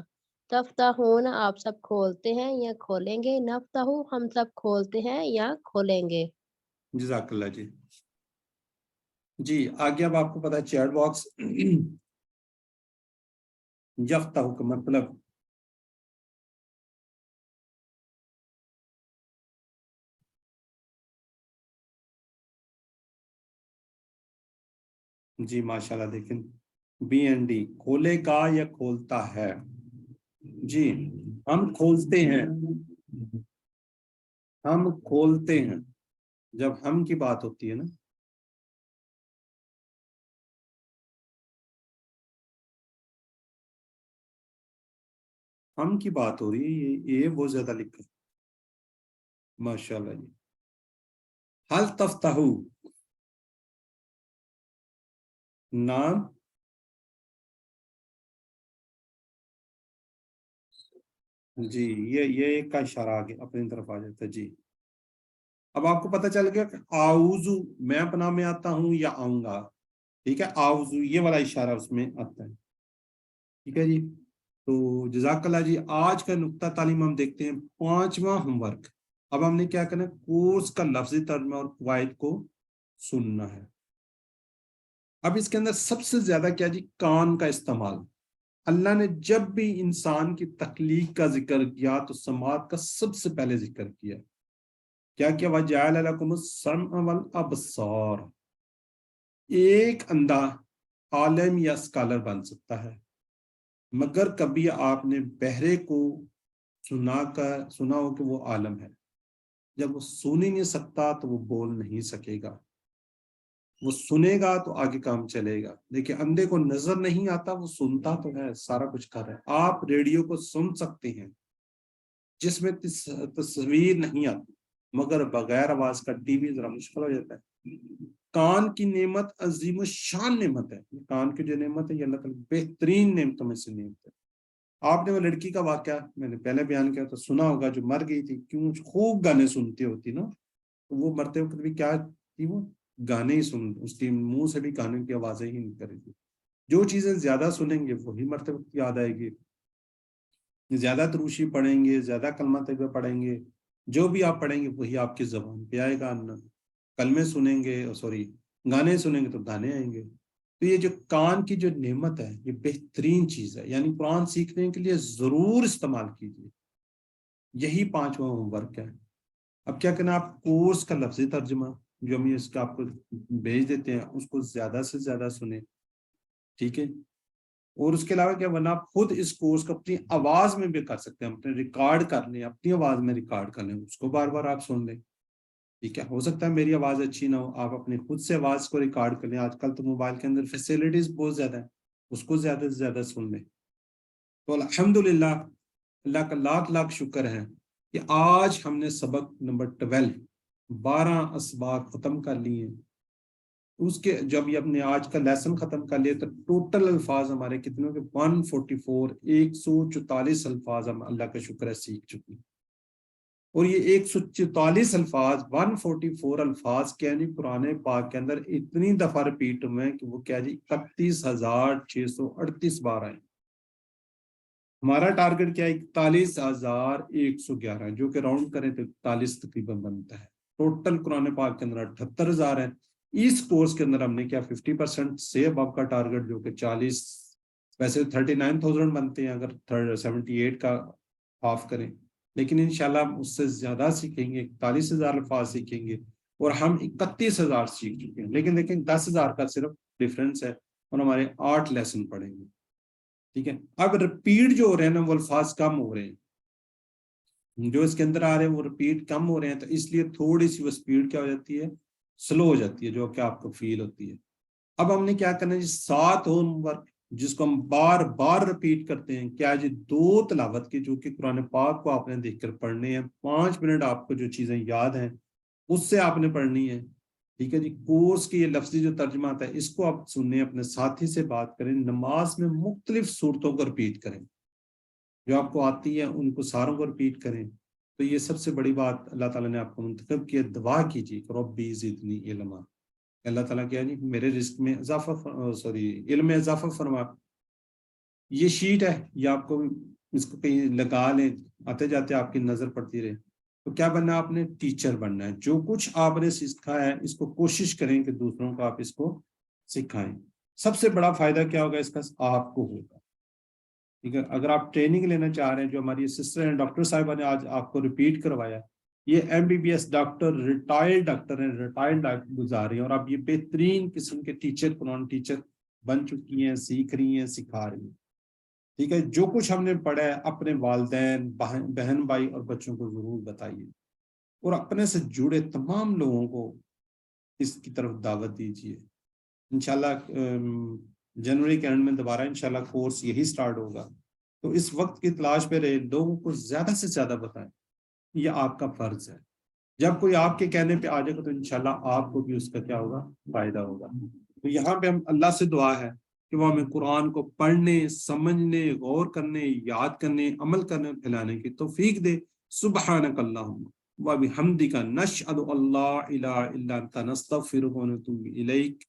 تفتحون آپ سب کھولتے ہیں یا کھولیں گے, نفتح ہم سب کھولتے ہیں یا کھولیں گے. جزاک اللہ جی. جی آگے اب آپ کو پتا ہے چیٹ باکس. یفتح کا مطلب جی ماشاءاللہ دیکھیں BND کھولے گا یا کھولتا ہے. جی ہم کھولتے ہیں, ہم کھولتے ہیں. جب ہم کی بات ہوتی ہے نا, ہم کی بات ہو رہی ہے, یہ بہت زیادہ لکھا ماشاءاللہ جی. حل تفتح نام جی, یہ ایک کا اشارہ آگے اپنی طرف آ جاتا ہے. جی اب آپ کو پتہ چل گیا کہ آؤزو میں پناہ میں آتا ہوں یا آؤں گا, ٹھیک ہے. آؤزو یہ والا اشارہ اس میں آتا ہے, ٹھیک ہے جی. تو جزاک اللہ جی. آج کا نقطہ تعلیم ہم دیکھتے ہیں 5واں ہوم ورک. اب ہم نے کیا کرنا ہے, کورس کا لفظی ترجمہ اور قواعد کو سننا ہے. اب اس کے اندر سب سے زیادہ کیا جی, کان کا استعمال. اللہ نے جب بھی انسان کی تخلیق کا ذکر کیا تو سماعت کا سب سے پہلے ذکر کیا. کیا کیا, وَجَعَلَ لَكُمُ السَّمْعَ وَالْأَبْصَارَ. ایک اندھا عالم یا اسکالر بن سکتا ہے, مگر کبھی آپ نے بہرے کو سنا ہو کہ وہ عالم ہے. جب وہ سن ہی نہیں سکتا تو وہ بول نہیں سکے گا. وہ سنے گا تو آگے کام چلے گا. دیکھیں اندھے کو نظر نہیں آتا، وہ سنتا تو ہے، سارا کچھ کر رہا ہے. آپ ریڈیو کو سن سکتے ہیں جس میں تصویر نہیں آتی، مگر بغیر آواز کا ٹی وی ذرا مشکل ہو جاتا ہے. کان کی نعمت عظیم الشان نعمت ہے. کان کی جو نعمت ہے یہ اللہ تعالیٰ بہترین نعمتوں میں سے نعمت ہے. آپ نے وہ لڑکی کا واقعہ میں نے پہلے بیان کیا تو سنا ہوگا، جو مر گئی تھی، کیوں خوب گانے سنتی ہوتی نا، تو وہ مرتے وقت بھی کیا تھی، وہ گانے ہی سن، اس کے منہ سے بھی گانے کی آوازیں ہی نکل تھی. جو چیزیں زیادہ سنیں گے وہی مرتے وقت یاد آئے گی. زیادہ تروشی پڑھیں گے، زیادہ کلمہ طیبہ پڑھیں گے، جو بھی آپ پڑھیں گے وہی آپ کی زبان پہ آئے گا. کلمے سنیں گے، گانے سنیں گے تو گانے آئیں گے. تو یہ جو کان کی جو نعمت ہے یہ بہترین چیز ہے. یعنی قرآن سیکھنے کے لیے ضرور استعمال کیجیے. یہی 5واں ہوم ورک ہے. اب کیا کرنا، آپ کورس کا لفظی ترجمہ جو ہم اس کا آپ کو بھیج دیتے ہیں اس کو زیادہ سے زیادہ سنیں، ٹھیک ہے. اور اس کے علاوہ کیا، ورنہ آپ خود اس کورس کو اپنی آواز میں بھی کر سکتے ہیں. اپنے ریکارڈ کر لیں، اپنی آواز میں ریکارڈ کر لیں، اس کو بار بار آپ سن لیں. ٹھیک ہے، ہو سکتا ہے میری آواز اچھی نہ ہو، آپ اپنی خود سے آواز کو ریکارڈ کر لیں. آج کل تو موبائل کے اندر فیسلٹیز بہت زیادہ ہیں، اس کو زیادہ سے زیادہ سن لیں. تو الحمدللہ اللہ کا لاکھ لاکھ شکر ہے کہ آج ہم نے سبق نمبر 12 اسباق ختم کر لیے. اس کے جب یہ اپنے آج کا لیسن ختم کر لیے تو ٹوٹل الفاظ ہمارے کتنے کے 144 144 الفاظ ہم اللہ کا شکر ہے سیکھ چکے ہیں. اور یہ 144 الفاظ 144 الفاظ کیا نہیں قرآن پاک کے اندر اتنی دفعہ ریپیٹ ہوئے ہیں کہ وہ کیا جی 31,638 بار آئے. ہمارا ٹارگٹ کیا ہے 41,111 جو کہ راؤنڈ کریں تو 41 تقریباً بنتا ہے. ٹوٹل قرآن پاک کے اندر 78,000 ہیں. اس کورس کے اندر ہم نے کیا 50% سے اب آپ کا ٹارگٹ جو کہ 40، ویسے 39,000 بنتے ہیں اگر 78 کا ہاف کریں، لیکن انشاءاللہ ہم اس سے زیادہ سیکھیں گے. 41,000 الفاظ سیکھیں گے اور ہم 31,000 سیکھ چکے ہیں. لیکن دیکھیں 10,000 کا صرف ڈفرینس ہے اور ہمارے 8 لیسن پڑھیں گے. ٹھیک ہے، اب ریپیٹ جو ہو رہے ہیں نا وہ الفاظ کم ہو رہے ہیں، جو اس کے اندر آ رہے ہیں وہ ریپیٹ کم ہو رہے ہیں، تو اس لیے تھوڑی سی وہ سپیڈ کیا ہو جاتی ہے، سلو ہو جاتی ہے، جو کہ آپ کو فیل ہوتی ہے. اب ہم نے کیا کرنا ہے جی 7 ہوم ورک جس کو ہم بار بار ریپیٹ کرتے ہیں. کیا جی 2 تلاوت کی جو کہ قرآن پاک کو آپ نے دیکھ کر پڑھنے ہیں. 5 منٹ آپ کو جو چیزیں یاد ہیں اس سے آپ نے پڑھنی ہے. ٹھیک ہے جی، کورس کی یہ لفظی جو ترجمہ آتا ہے اس کو آپ سنیں، اپنے ساتھی سے بات کریں. نماز میں مختلف صورتوں کو ریپیٹ کریں، جو آپ کو آتی ہے ان کو ساروں کو ریپیٹ کریں. تو یہ سب سے بڑی بات اللہ تعالیٰ نے آپ کو منتخب کیا. دعا کیجیے ربی زدنی علما، اللہ تعالیٰ کیا جی میرے رزق میں اضافہ علم میں اضافہ فرما. یہ شیٹ ہے، یہ آپ کو اس کو کہیں لگا لیں، آتے جاتے آپ کی نظر پڑتی رہے. تو کیا بننا ہے، آپ نے ٹیچر بننا ہے. جو کچھ آپ نے سیکھا ہے اس کو کوشش کریں کہ دوسروں کو آپ اس کو سکھائیں. سب سے بڑا فائدہ کیا ہوگا اس کا، آپ کو ہوگا. ٹھیک ہے، اگر آپ ٹریننگ لینا چاہ رہے ہیں، جو ہماری اسسٹنٹ ہیں ڈاکٹر صاحبہ نے آج آپ کو ریپیٹ کروایا، یہ MBBS ڈاکٹر ریٹائرڈ ڈاکٹر ہیں، ریٹائرڈ گزار رہی ہیں، اور آپ یہ بہترین قسم کے ٹیچر قرآن ٹیچر بن چکی ہیں، سیکھ رہی ہیں، سکھا رہی ہیں. ٹھیک ہے، جو کچھ ہم نے پڑھا ہے اپنے والدین، بہن بھائی اور بچوں کو ضرور بتائیے، اور اپنے سے جڑے تمام لوگوں کو اس کی طرف دعوت دیجیے. انشاءاللہ جنوری کے اینڈ میں دوبارہ انشاءاللہ کورس یہی سٹارٹ ہوگا. تو اس وقت کی تلاش پہ رہے، لوگوں کو زیادہ سے زیادہ بتائیں، یہ آپ کا فرض ہے. جب کوئی آپ کے کہنے پہ آ جائے گا تو انشاءاللہ آپ کو بھی اس کا کیا ہوگا، فائدہ ہوگا. تو یہاں پہ ہم اللہ سے دعا ہے کہ وہ ہمیں قرآن کو پڑھنے، سمجھنے، غور کرنے، یاد کرنے، عمل کرنے اور پھیلانے کی توفیق دے. سبحانک اللہم و بحمدک نشہد ان لا الہ الا انت نستغفرک و نتوب الیک.